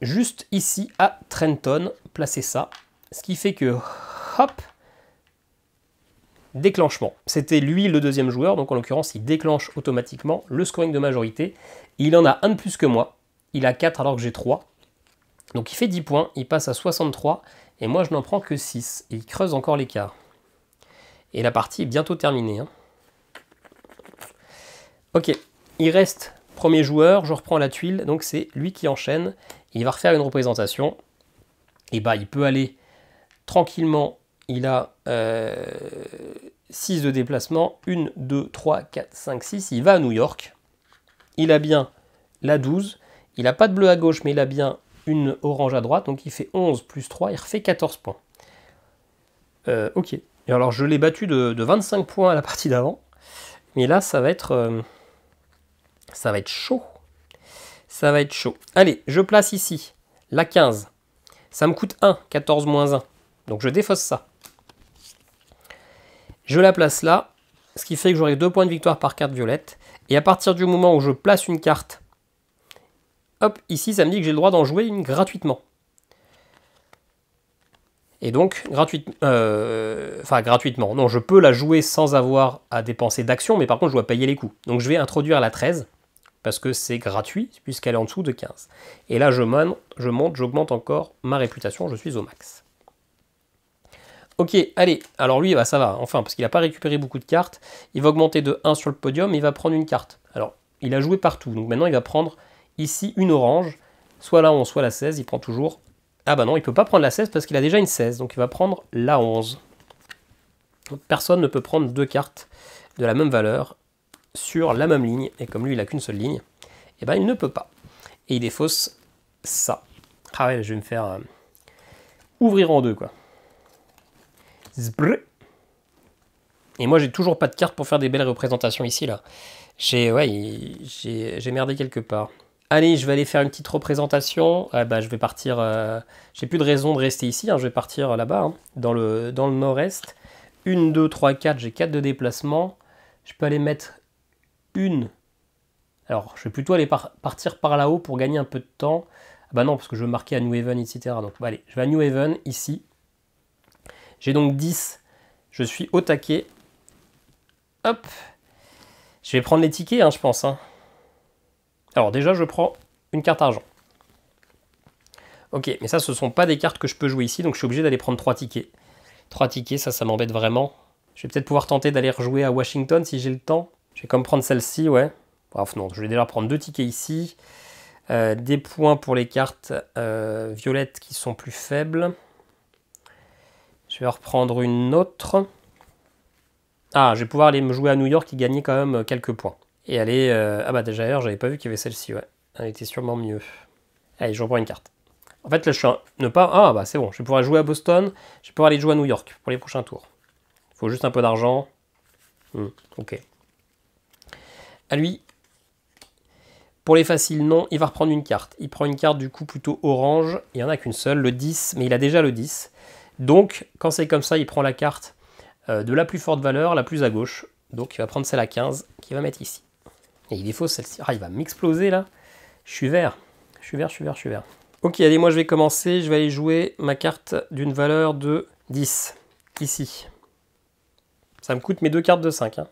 juste ici à Trenton, placer ça. Ce qui fait que, hop, déclenchement. C'était lui le deuxième joueur, donc en l'occurrence il déclenche automatiquement le scoring de majorité. Il en a un de plus que moi, il a 4 alors que j'ai 3. Donc il fait 10 points, il passe à 63, et moi je n'en prends que 6. Et il creuse encore l'écart. Et la partie est bientôt terminée. Hein. Ok, il reste premier joueur, je reprends la tuile, donc c'est lui qui enchaîne. Il va refaire une représentation. Et bah il peut aller tranquillement, il a 6 de déplacement, 1, 2, 3, 4, 5, 6, il va à New York. Il a bien la 12, il n'a pas de bleu à gauche, mais il a bien une orange à droite, donc il fait 11 plus 3, il refait 14 points. Ok, et alors je l'ai battu de 25 points à la partie d'avant, mais là ça va être chaud. Ça va être chaud. Allez, je place ici la 15. Ça me coûte 1, 14 moins 1. Donc je défausse ça. Je la place là, ce qui fait que j'aurai 2 points de victoire par carte violette. Et à partir du moment où je place une carte, hop, ici ça me dit que j'ai le droit d'en jouer une gratuitement. Et donc, gratuitement, non, je peux la jouer sans avoir à dépenser d'actions, mais par contre je dois payer les coûts. Donc je vais introduire la 13, parce que c'est gratuit, puisqu'elle est en dessous de 15. Et là je monte, j'augmente encore ma réputation, je suis au max. Ok, allez, alors lui, bah, ça va, enfin, parce qu'il n'a pas récupéré beaucoup de cartes. Il va augmenter de 1 sur le podium, et il va prendre une carte. Alors, il a joué partout, donc maintenant il va prendre ici une orange, soit la 11, soit la 16, il prend toujours... Ah bah non, il ne peut pas prendre la 16 parce qu'il a déjà une 16, donc il va prendre la 11. Donc, personne ne peut prendre 2 cartes de la même valeur sur la même ligne, et comme lui il n'a qu'une seule ligne, et ben il ne peut pas. Et il défausse ça. Ah ouais, je vais me faire ouvrir en deux, quoi. Et moi j'ai toujours pas de carte pour faire des belles représentations ici là. J'ai merdé quelque part. Allez, je vais aller faire une petite représentation. Ah bah je vais partir. J'ai plus de raison de rester ici. Hein, je vais partir là-bas, hein, dans le nord-est. 1, 2, 3, 4. J'ai 4 de déplacement. Je peux aller mettre une. Alors je vais plutôt aller partir par là-haut pour gagner un peu de temps. Ah bah non, parce que je veux marquer à New Haven, etc. Donc bah, allez, je vais à New Haven ici. J'ai donc 10, je suis au taquet. Hop. Je vais prendre les tickets, hein, je pense. Hein. Alors déjà, je prends une carte argent. Ok, mais ça, ce ne sont pas des cartes que je peux jouer ici, donc je suis obligé d'aller prendre 3 tickets. 3 tickets, ça m'embête vraiment. Je vais peut-être pouvoir tenter d'aller rejouer à Washington si j'ai le temps. Je vais comme prendre celle-ci, ouais. Bref, non, je vais déjà prendre 2 tickets ici. Des points pour les cartes violettes qui sont plus faibles. Je vais reprendre une autre. Ah, je vais pouvoir aller me jouer à New York et gagner quand même quelques points. Et aller... Ah bah déjà d'ailleurs, j'avais pas vu qu'il y avait celle-ci, ouais. Elle était sûrement mieux. Allez, je reprends une carte. En fait, là, je suis ne pas... Ah bah c'est bon, je vais pouvoir jouer à Boston. Je vais pouvoir aller jouer à New York pour les prochains tours. Il faut juste un peu d'argent. Ok. À lui. Pour les faciles, non, il va reprendre une carte. Il prend une carte du coup plutôt orange. Il n'y en a qu'une seule, le 10, mais il a déjà le 10. Donc, quand c'est comme ça, il prend la carte de la plus forte valeur, la plus à gauche. Donc, il va prendre celle à 15, qu'il va mettre ici. Et il défausse celle-ci. Ah, il va m'exploser, là. Je suis vert. Je suis vert, je suis vert, je suis vert. Ok, allez, moi, je vais commencer. Je vais aller jouer ma carte d'une valeur de 10. Ici. Ça me coûte mes 2 cartes de 5. Hein.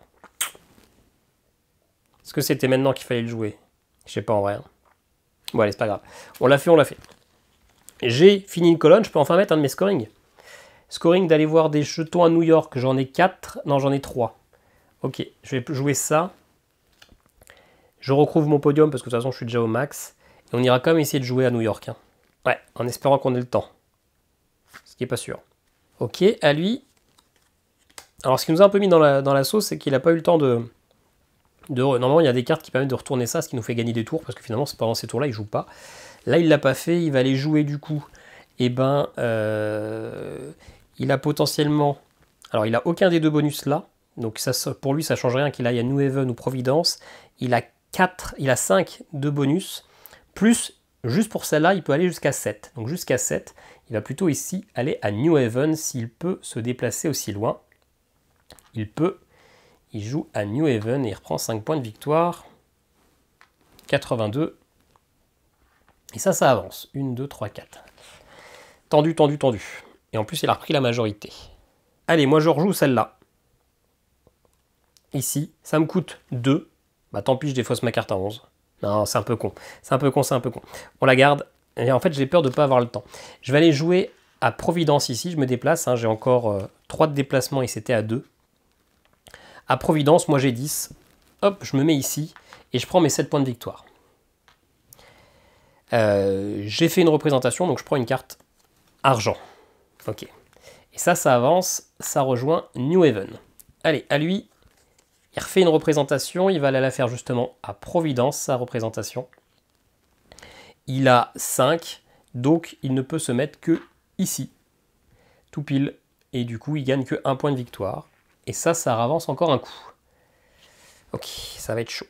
Est-ce que c'était maintenant qu'il fallait le jouer? Je sais pas, en vrai. Hein. Bon, allez, c'est pas grave. On l'a fait, on l'a fait. J'ai fini une colonne. Je peux enfin mettre un de mes scorings. Scoring d'aller voir des jetons à New York, j'en ai 4, non j'en ai 3. Ok, je vais jouer ça. Je recouvre mon podium parce que de toute façon je suis déjà au max. Et on ira quand même essayer de jouer à New York. Hein. Ouais, en espérant qu'on ait le temps. Ce qui n'est pas sûr. Ok, à lui. Alors ce qui nous a un peu mis dans la sauce, c'est qu'il n'a pas eu le temps de... Normalement il y a des cartes qui permettent de retourner ça, ce qui nous fait gagner des tours, parce que finalement c'est pendant ces tours-là, il ne joue pas. Là il l'a pas fait, il va aller jouer du coup. Et ben... il a potentiellement... Alors, il n'a aucun des 2 bonus là. Donc, ça, pour lui, ça ne change rien qu'il aille à New Haven ou Providence. Il a 5 de bonus. Plus juste pour celle-là, il peut aller jusqu'à 7. Donc jusqu'à 7, il va plutôt ici aller à New Haven s'il peut se déplacer aussi loin. Il peut, il joue à New Haven et il reprend 5 points de victoire. 82. Et ça avance. 1, 2, 3, 4. Tendu, tendu, tendu. Et en plus, il a repris la majorité. Allez, moi je rejoue celle-là. Ici, ça me coûte 2. Bah tant pis, je défausse ma carte à 11. Non, c'est un peu con. C'est un peu con, c'est un peu con. On la garde. Et en fait, j'ai peur de ne pas avoir le temps. Je vais aller jouer à Providence ici. Je me déplace. Hein. J'ai encore 3 de déplacement et c'était à 2. À Providence, moi j'ai 10. Hop, je me mets ici. Et je prends mes 7 points de victoire. J'ai fait une représentation, donc je prends une carte argent. Ok. Et ça avance. Ça rejoint New Haven. Allez, à lui. Il refait une représentation, il va aller la faire justement à Providence, sa représentation. Il a 5, donc il ne peut se mettre que ici, tout pile. Et du coup, il gagne que 1 point de victoire. Et ça avance encore un coup. Ok, ça va être chaud.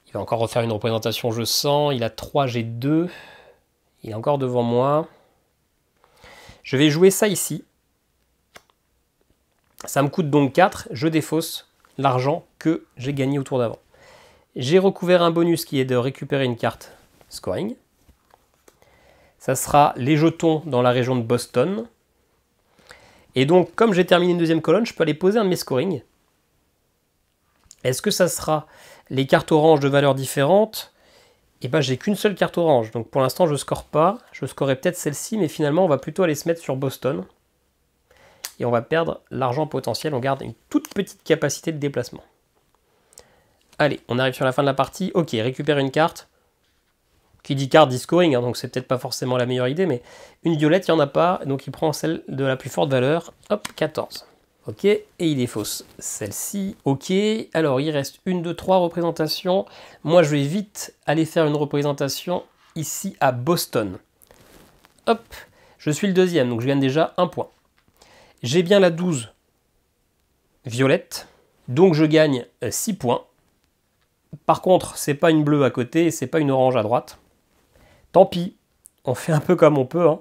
Il va encore refaire une représentation, je sens. Il a 3, j'ai 2. Il est encore devant moi. Je vais jouer ça ici. Ça me coûte donc 4, je défausse l'argent que j'ai gagné au tour d'avant. J'ai recouvert un bonus qui est de récupérer une carte scoring. Ça sera les jetons dans la région de Boston. Et donc, comme j'ai terminé une deuxième colonne, je peux aller poser un de mes scorings. Est-ce que ça sera les cartes oranges de valeurs différentes? Eh bien, j'ai qu'une seule carte orange. Donc, pour l'instant, je ne score pas. Je scorerai peut-être celle-ci, mais finalement, on va plutôt aller se mettre sur Boston. Et on va perdre l'argent potentiel. On garde une toute petite capacité de déplacement. Allez, on arrive sur la fin de la partie. Ok, récupère une carte. Qui dit carte dit scoring, hein, donc c'est peut-être pas forcément la meilleure idée, mais une violette, il n'y en a pas, donc il prend celle de la plus forte valeur. Hop, 14. Ok, et il défausse celle-ci. Ok, alors il reste 1, 2, 3 représentations. Moi, je vais vite aller faire une représentation ici à Boston. Hop, je suis le deuxième, donc je gagne déjà 1 point. J'ai bien la 12 violette, donc je gagne 6 points. Par contre, c'est pas une bleue à côté et c'est pas une orange à droite. Tant pis, on fait un peu comme on peut, hein.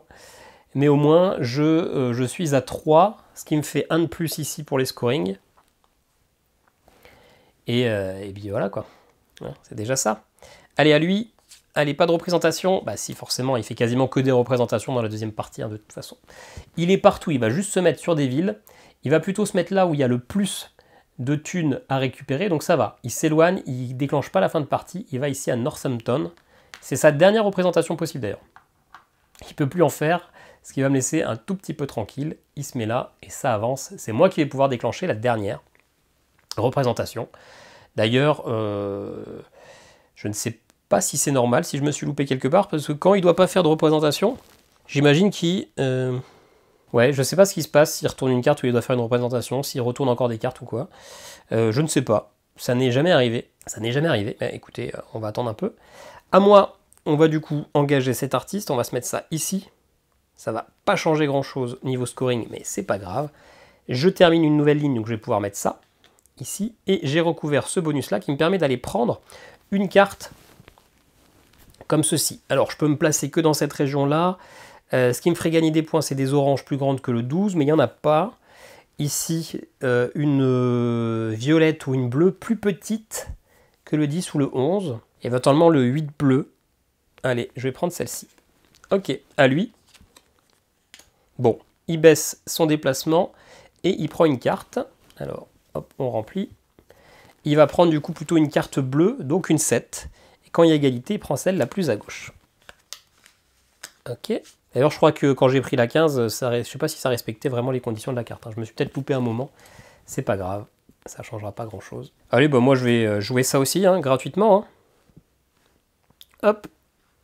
Mais au moins je suis à 3, ce qui me fait 1 de plus ici pour les scorings. Et puis voilà quoi, c'est déjà ça. Allez, à lui, allez, pas de représentation. Bah si, forcément, il fait quasiment que des représentations dans la deuxième partie, hein, de toute façon. Il est partout, il va juste se mettre sur des villes. Il va plutôt se mettre là où il y a le plus de thunes à récupérer, donc ça va. Il s'éloigne, il déclenche pas la fin de partie, il va ici à Northampton. C'est sa dernière représentation possible d'ailleurs. Il ne peut plus en faire, ce qui va me laisser un tout petit peu tranquille. Il se met là et ça avance. C'est moi qui vais pouvoir déclencher la dernière représentation. D'ailleurs, je ne sais pas si c'est normal, si je me suis loupé quelque part, parce que quand il ne doit pas faire de représentation, j'imagine qu'il... ouais, je ne sais pas ce qui se passe, s'il retourne une carte où il doit faire une représentation, s'il retourne encore des cartes ou quoi. Je ne sais pas. Ça n'est jamais arrivé. Ça n'est jamais arrivé. Mais écoutez, on va attendre un peu. À moi, on va du coup engager cet artiste. On va se mettre ça ici. Ça va pas changer grand-chose niveau scoring, mais c'est pas grave. Je termine une nouvelle ligne, donc je vais pouvoir mettre ça ici. Et j'ai recouvert ce bonus-là qui me permet d'aller prendre une carte comme ceci. Alors, je peux me placer que dans cette région-là. Ce qui me ferait gagner des points, c'est des oranges plus grandes que le 12, mais il n'y en a pas. Ici, une violette ou une bleue plus petite que le 10 ou le 11. Éventuellement le 8 bleu. Allez, je vais prendre celle-ci. Ok, à lui. Bon, il baisse son déplacement et il prend une carte. Alors, hop, on remplit. Il va prendre du coup plutôt une carte bleue, donc une 7. Et quand il y a égalité, il prend celle la plus à gauche. Ok. D'ailleurs, je crois que quand j'ai pris la 15, je ne sais pas si ça respectait vraiment les conditions de la carte. Je me suis peut-être loupé un moment. C'est pas grave. Ça ne changera pas grand-chose. Allez, bah moi, je vais jouer ça aussi, hein, gratuitement. Hein. Hop.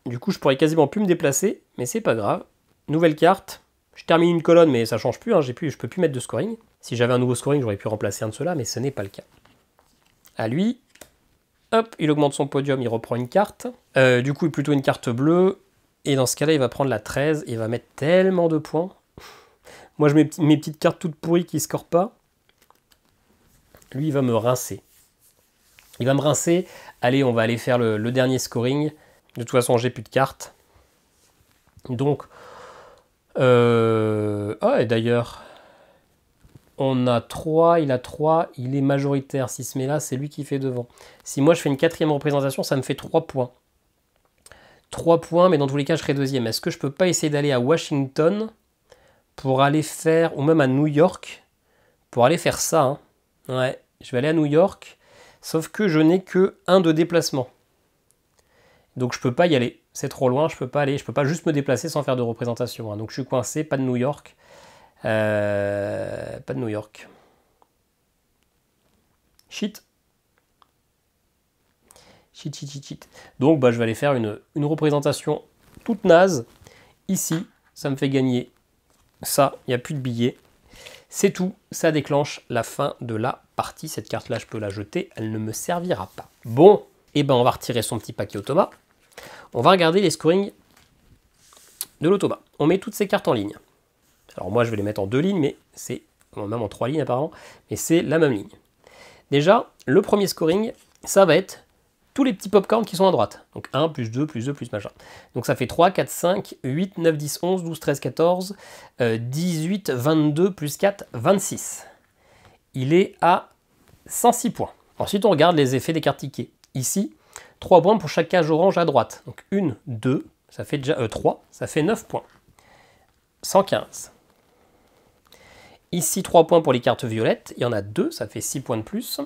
Du coup, je pourrais quasiment plus me déplacer, mais c'est pas grave. Nouvelle carte. Je termine une colonne, mais ça change plus. Hein, je peux plus mettre de scoring. Si j'avais un nouveau scoring, j'aurais pu remplacer un de ceux-là, mais ce n'est pas le cas. À lui. Hop, il augmente son podium, il reprend une carte. Du coup, plutôt une carte bleue. Et dans ce cas-là, il va prendre la 13 et il va mettre tellement de points. Moi, je mets mes petites cartes toutes pourries qui ne scorent pas. Lui, il va me rincer. Il va me rincer. Allez, on va aller faire le dernier scoring. De toute façon, j'ai plus de cartes. Donc, ah, et d'ailleurs, on a 3, il a 3, il est majoritaire. S'il se met là, c'est lui qui fait devant. Si moi je fais une 4e représentation, ça me fait 3 points. 3 points, mais dans tous les cas, je serai 2e. Est-ce que je peux pas essayer d'aller à Washington pour aller faire, ou même à New York, pour aller faire ça, hein. Ouais, je vais aller à New York, sauf que je n'ai que 1 de déplacement. Donc je peux pas y aller, c'est trop loin, je peux pas aller, je peux pas juste me déplacer sans faire de représentation, hein. Donc je suis coincé, pas de New York. Pas de New York. Shit. Shit. Donc bah, je vais aller faire une représentation toute naze. Ici, ça me fait gagner ça, il n'y a plus de billets. C'est tout, ça déclenche la fin de la partie. Cette carte-là, je peux la jeter, elle ne me servira pas. Bon, et ben on va retirer son petit paquet automa. On va regarder les scorings de l'automa. On met toutes ces cartes en ligne. Alors moi, je vais les mettre en 2 lignes, mais c'est, bon, même en 3 lignes apparemment, mais c'est la même ligne. Déjà, le premier scoring, ça va être tous les petits popcorns qui sont à droite. Donc 1, plus 2, plus 2, plus machin. Donc ça fait 3, 4, 5, 8, 9, 10, 11, 12, 13, 14, 18, 22, plus 4, 26. Il est à 106 points. Ensuite, on regarde les effets des cartes tickets. Ici, 3 points pour chaque cage orange à droite. Donc 1, 2, ça fait déjà 3, ça fait 9 points. 115. Ici, 3 points pour les cartes violettes. Il y en a 2, ça fait 6 points de plus.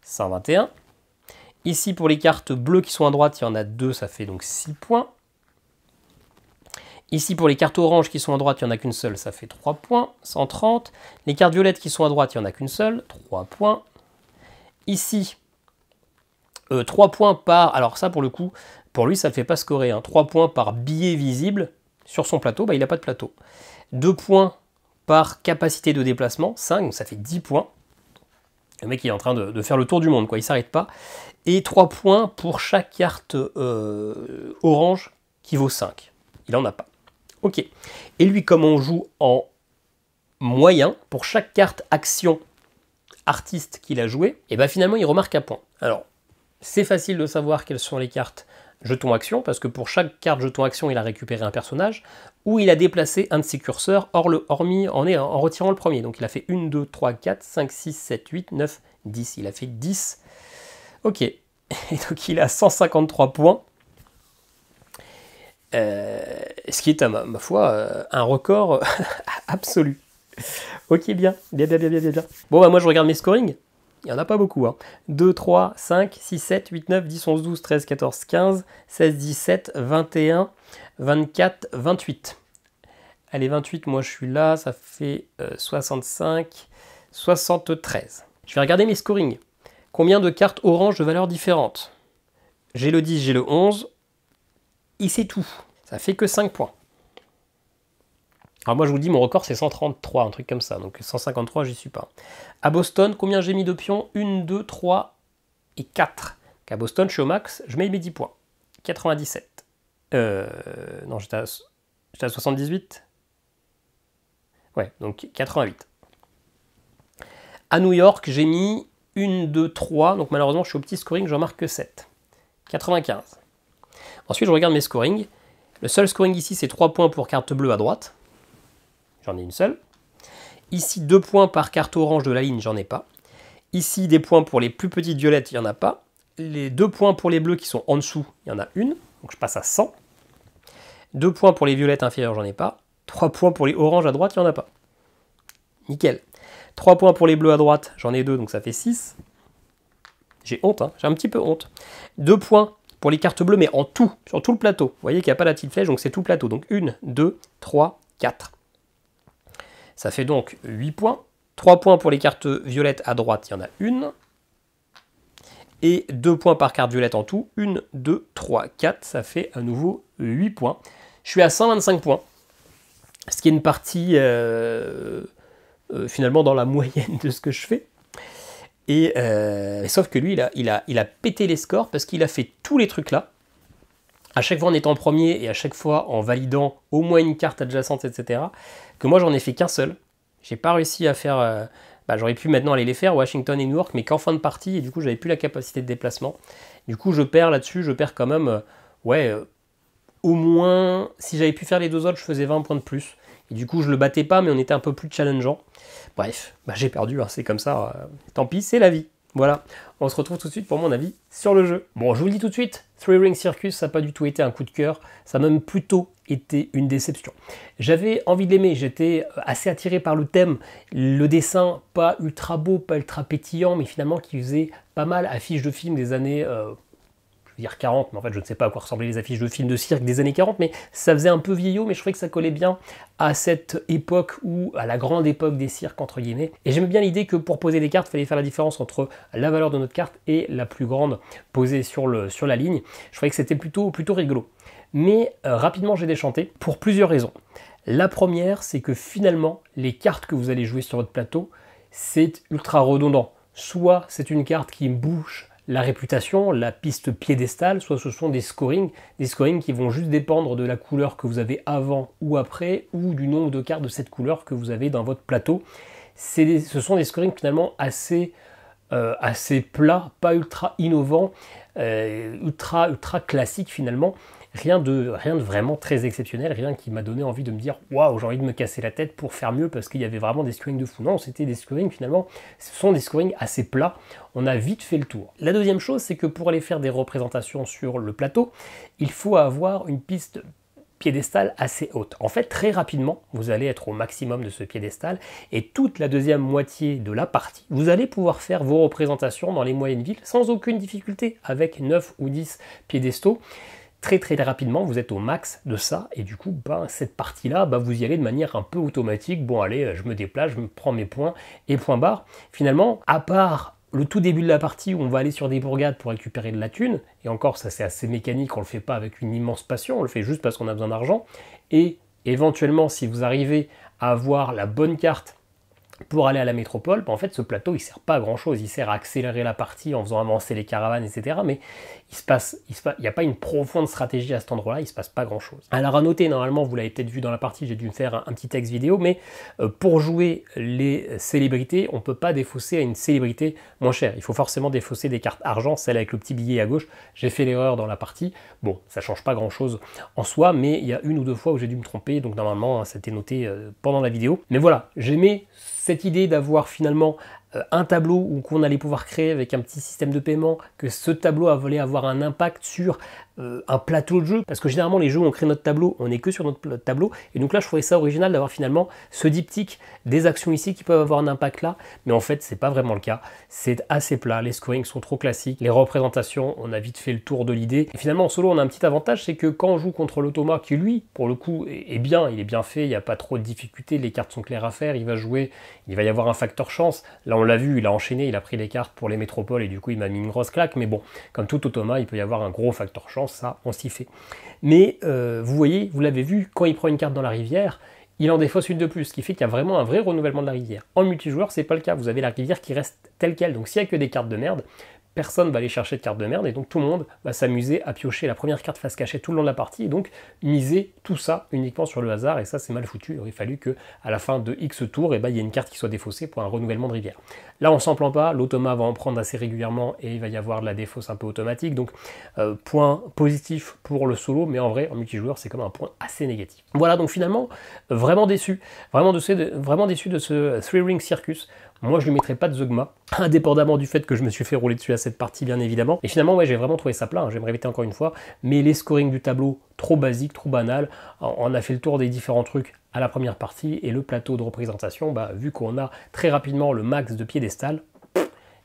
121. Ici, pour les cartes bleues qui sont à droite, il y en a 2, ça fait donc 6 points. Ici, pour les cartes oranges qui sont à droite, il n'y en a qu'une seule, ça fait 3 points. 130. Les cartes violettes qui sont à droite, il n'y en a qu'une seule, 3 points. Ici, 3 points par... Alors ça, pour le coup, pour lui, ça ne fait pas scorer, hein. 3 points par billet visible sur son plateau, bah, il n'a pas de plateau. 2 points par capacité de déplacement, 5, donc ça fait 10 points. Le mec il est en train de faire le tour du monde, quoi, il ne s'arrête pas. Et 3 points pour chaque carte orange qui vaut 5. Il n'en a pas. Ok. Et lui, comme on joue en moyen, pour chaque carte action artiste qu'il a joué, et ben finalement il remarque un point. Alors, c'est facile de savoir quelles sont les cartes jetons action, parce que pour chaque carte jeton action, il a récupéré un personnage, ou il a déplacé un de ses curseurs, hormis en retirant le premier. Donc il a fait 1, 2, 3, 4, 5, 6, 7, 8, 9, 10. Il a fait 10. Ok. Et donc il a 153 points. Ce qui est, à ma foi, un record absolu. Ok, bien. Bien. Bon, bah moi je regarde mes scorings. Il n'y en a pas beaucoup, hein. 2, 3, 5, 6, 7, 8, 9, 10, 11, 12, 13, 14, 15, 16, 17, 21, 24, 28. Allez, 28, moi je suis là, ça fait 65, 73. Je vais regarder mes scorings. Combien de cartes orange de valeurs différentes? J'ai le 10, j'ai le 11. Et c'est tout. Ça fait que 5 points. Alors moi je vous dis, mon record c'est 133, un truc comme ça, donc 153 j'y suis pas. À Boston, combien j'ai mis de pions? 1, 2, 3 et 4. À Boston, je suis au max, je mets mes 10 points. 97. Non, j'étais à 78. Ouais, donc 88. À New York, j'ai mis 1, 2, 3, donc malheureusement je suis au petit scoring, je remarque que 7. 95. Ensuite je regarde mes scorings. Le seul scoring ici c'est 3 points pour carte bleue à droite. J'en ai une seule. Ici, 2 points par carte orange de la ligne, j'en ai pas. Ici, des points pour les plus petites violettes, il n'y en a pas. Les 2 points pour les bleus qui sont en dessous, il y en a une. Donc je passe à 100. 2 points pour les violettes inférieures, j'en ai pas. 3 points pour les oranges à droite, il n'y en a pas. Nickel. 3 points pour les bleus à droite, j'en ai 2, donc ça fait 6. J'ai honte, hein, j'ai un petit peu honte. 2 points pour les cartes bleues, mais en tout, sur tout le plateau. Vous voyez qu'il n'y a pas la petite flèche, donc c'est tout le plateau. Donc 1, 2, 3, 4. Ça fait donc 8 points. 3 points pour les cartes violettes à droite, il y en a une. Et 2 points par carte violette en tout. 1, 2, 3, 4. Ça fait à nouveau 8 points. Je suis à 125 points. Ce qui est une partie finalement dans la moyenne de ce que je fais. Et sauf que lui, il a pété les scores parce qu'il a fait tous les trucs là. À chaque fois en étant premier et à chaque fois en validant au moins une carte adjacente, etc. Que moi j'en ai fait qu'un seul. J'ai pas réussi à faire... j'aurais pu maintenant aller les faire, Washington et New York, mais qu'en fin de partie, et du coup j'avais plus la capacité de déplacement. Du coup je perds là-dessus, je perds quand même au moins, si j'avais pu faire les deux autres, je faisais 20 points de plus. Et du coup, je le battais pas, mais on était un peu plus challengeant. Bref, bah, j'ai perdu, hein, c'est comme ça. Tant pis, c'est la vie. Voilà, on se retrouve tout de suite pour mon avis sur le jeu. Bon, je vous le dis tout de suite, Three Ring Circus, ça n'a pas du tout été un coup de cœur, ça a même plutôt été une déception. J'avais envie de l'aimer, j'étais assez attiré par le thème, le dessin pas ultra beau, pas ultra pétillant, mais finalement qui faisait pas mal affiche de films des années... je veux dire 40, mais en fait je ne sais pas à quoi ressemblaient les affiches de films de cirque des années 40, mais ça faisait un peu vieillot, mais je trouvais que ça collait bien à cette époque, ou à la grande époque des cirques entre guillemets. Et j'aimais bien l'idée que pour poser des cartes, il fallait faire la différence entre la valeur de notre carte et la plus grande posée sur la ligne. Je trouvais que c'était plutôt rigolo. Mais rapidement j'ai déchanté pour plusieurs raisons. La première, c'est que finalement, les cartes que vous allez jouer sur votre plateau, c'est ultra redondant. Soit c'est une carte qui bouge la réputation, la piste piédestale, soit ce sont des scorings qui vont juste dépendre de la couleur que vous avez avant ou après, ou du nombre de cartes de cette couleur que vous avez dans votre plateau. Ce sont des scorings finalement assez plats, pas ultra innovants, ultra classiques finalement. Rien de vraiment très exceptionnel, rien qui m'a donné envie de me dire waouh, j'ai envie de me casser la tête pour faire mieux parce qu'il y avait vraiment des scorings de fou. Non, c'était des scorings finalement, ce sont des scorings assez plats, on a vite fait le tour. La deuxième chose, c'est que pour aller faire des représentations sur le plateau, il faut avoir une piste piédestal assez haute. En fait, très rapidement, vous allez être au maximum de ce piédestal et toute la deuxième moitié de la partie, vous allez pouvoir faire vos représentations dans les moyennes villes sans aucune difficulté avec 9 ou 10 piédestaux. Très rapidement, vous êtes au max de ça, et du coup, cette partie-là, vous y allez de manière un peu automatique. Bon, allez, je me déplace, je me prends mes points, et point barre. Finalement, à part le tout début de la partie où on va aller sur des bourgades pour récupérer de la thune, et encore, ça c'est assez mécanique, on le fait pas avec une immense passion, on le fait juste parce qu'on a besoin d'argent, et éventuellement, si vous arrivez à avoir la bonne carte pour aller à la métropole, en fait ce plateau il sert pas à grand chose, il sert à accélérer la partie en faisant avancer les caravanes, etc. Mais il n'y a pas une profonde stratégie à cet endroit-là, il se passe pas grand chose. Alors à noter, normalement vous l'avez peut-être vu dans la partie, j'ai dû me faire un petit texte vidéo, mais pour jouer les célébrités, on peut pas défausser à une célébrité moins chère. Il faut forcément défausser des cartes argent, celle avec le petit billet à gauche. J'ai fait l'erreur dans la partie, bon ça change pas grand chose en soi, mais il y a une ou deux fois où j'ai dû me tromper, donc normalement c'était noté pendant la vidéo. Mais voilà, j'aimais cette idée d'avoir finalement un tableau qu'on allait pouvoir créer avec un petit système de paiement, que ce tableau allait avoir un impact sur un plateau de jeu, parce que généralement les jeux où on crée notre tableau, on n'est que sur notre tableau, et donc là je trouvais ça original d'avoir finalement ce diptyque des actions ici qui peuvent avoir un impact là, mais en fait c'est pas vraiment le cas, c'est assez plat, les scorings sont trop classiques, les représentations, on a vite fait le tour de l'idée, et finalement en solo on a un petit avantage, c'est que quand on joue contre l'automa qui lui, pour le coup, est bien, il est bien fait, il n'y a pas trop de difficultés, les cartes sont claires à faire, il va jouer, il va y avoir un facteur chance, là on l'a vu, il a enchaîné, il a pris les cartes pour les métropoles, et du coup il m'a mis une grosse claque, mais bon, comme tout automa, il peut y avoir un gros facteur chance, ça on s'y fait. Mais vous voyez, vous l'avez vu, quand il prend une carte dans la rivière, il en défausse une de plus, ce qui fait qu'il y a vraiment un vrai renouvellement de la rivière. En multijoueur, c'est pas le cas, vous avez la rivière qui reste telle quelle, donc s'il n'y a que des cartes de merde, personne va aller chercher de cartes de merde, et donc tout le monde va s'amuser à piocher la première carte face cachée tout le long de la partie, et donc miser tout ça uniquement sur le hasard, et ça c'est mal foutu. Il aurait fallu que à la fin de X tours, il y ait une carte qui soit défaussée pour un renouvellement de rivière. Là on s'en plaint pas, l'automa va en prendre assez régulièrement, et il va y avoir de la défausse un peu automatique, donc point positif pour le solo, mais en vrai en multijoueur c'est comme un point assez négatif. Voilà, donc finalement vraiment déçu de ce Three Ring Circus. Moi, je lui mettrais pas de Zeugma, indépendamment du fait que je me suis fait rouler dessus à cette partie, bien évidemment. Et finalement, ouais, j'ai vraiment trouvé ça plat, hein, je vais me répéter encore une fois, mais les scorings du tableau, trop basiques, trop banal. On a fait le tour des différents trucs à la première partie, et le plateau de représentation, vu qu'on a très rapidement le max de piédestal,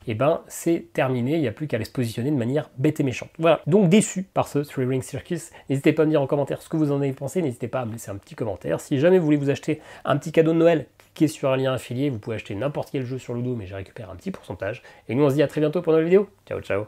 et c'est terminé, il n'y a plus qu'à aller se positionner de manière bête et méchante. Voilà, donc déçu par ce Three Ring Circus. N'hésitez pas à me dire en commentaire ce que vous en avez pensé, n'hésitez pas à me laisser un petit commentaire. Si jamais vous voulez vous acheter un petit cadeau de Noël, cliquez sur un lien affilié, vous pouvez acheter n'importe quel jeu sur Ludo, mais j'ai récupéré un petit pourcentage. Et nous on se dit à très bientôt pour une nouvelle vidéo. Ciao ciao.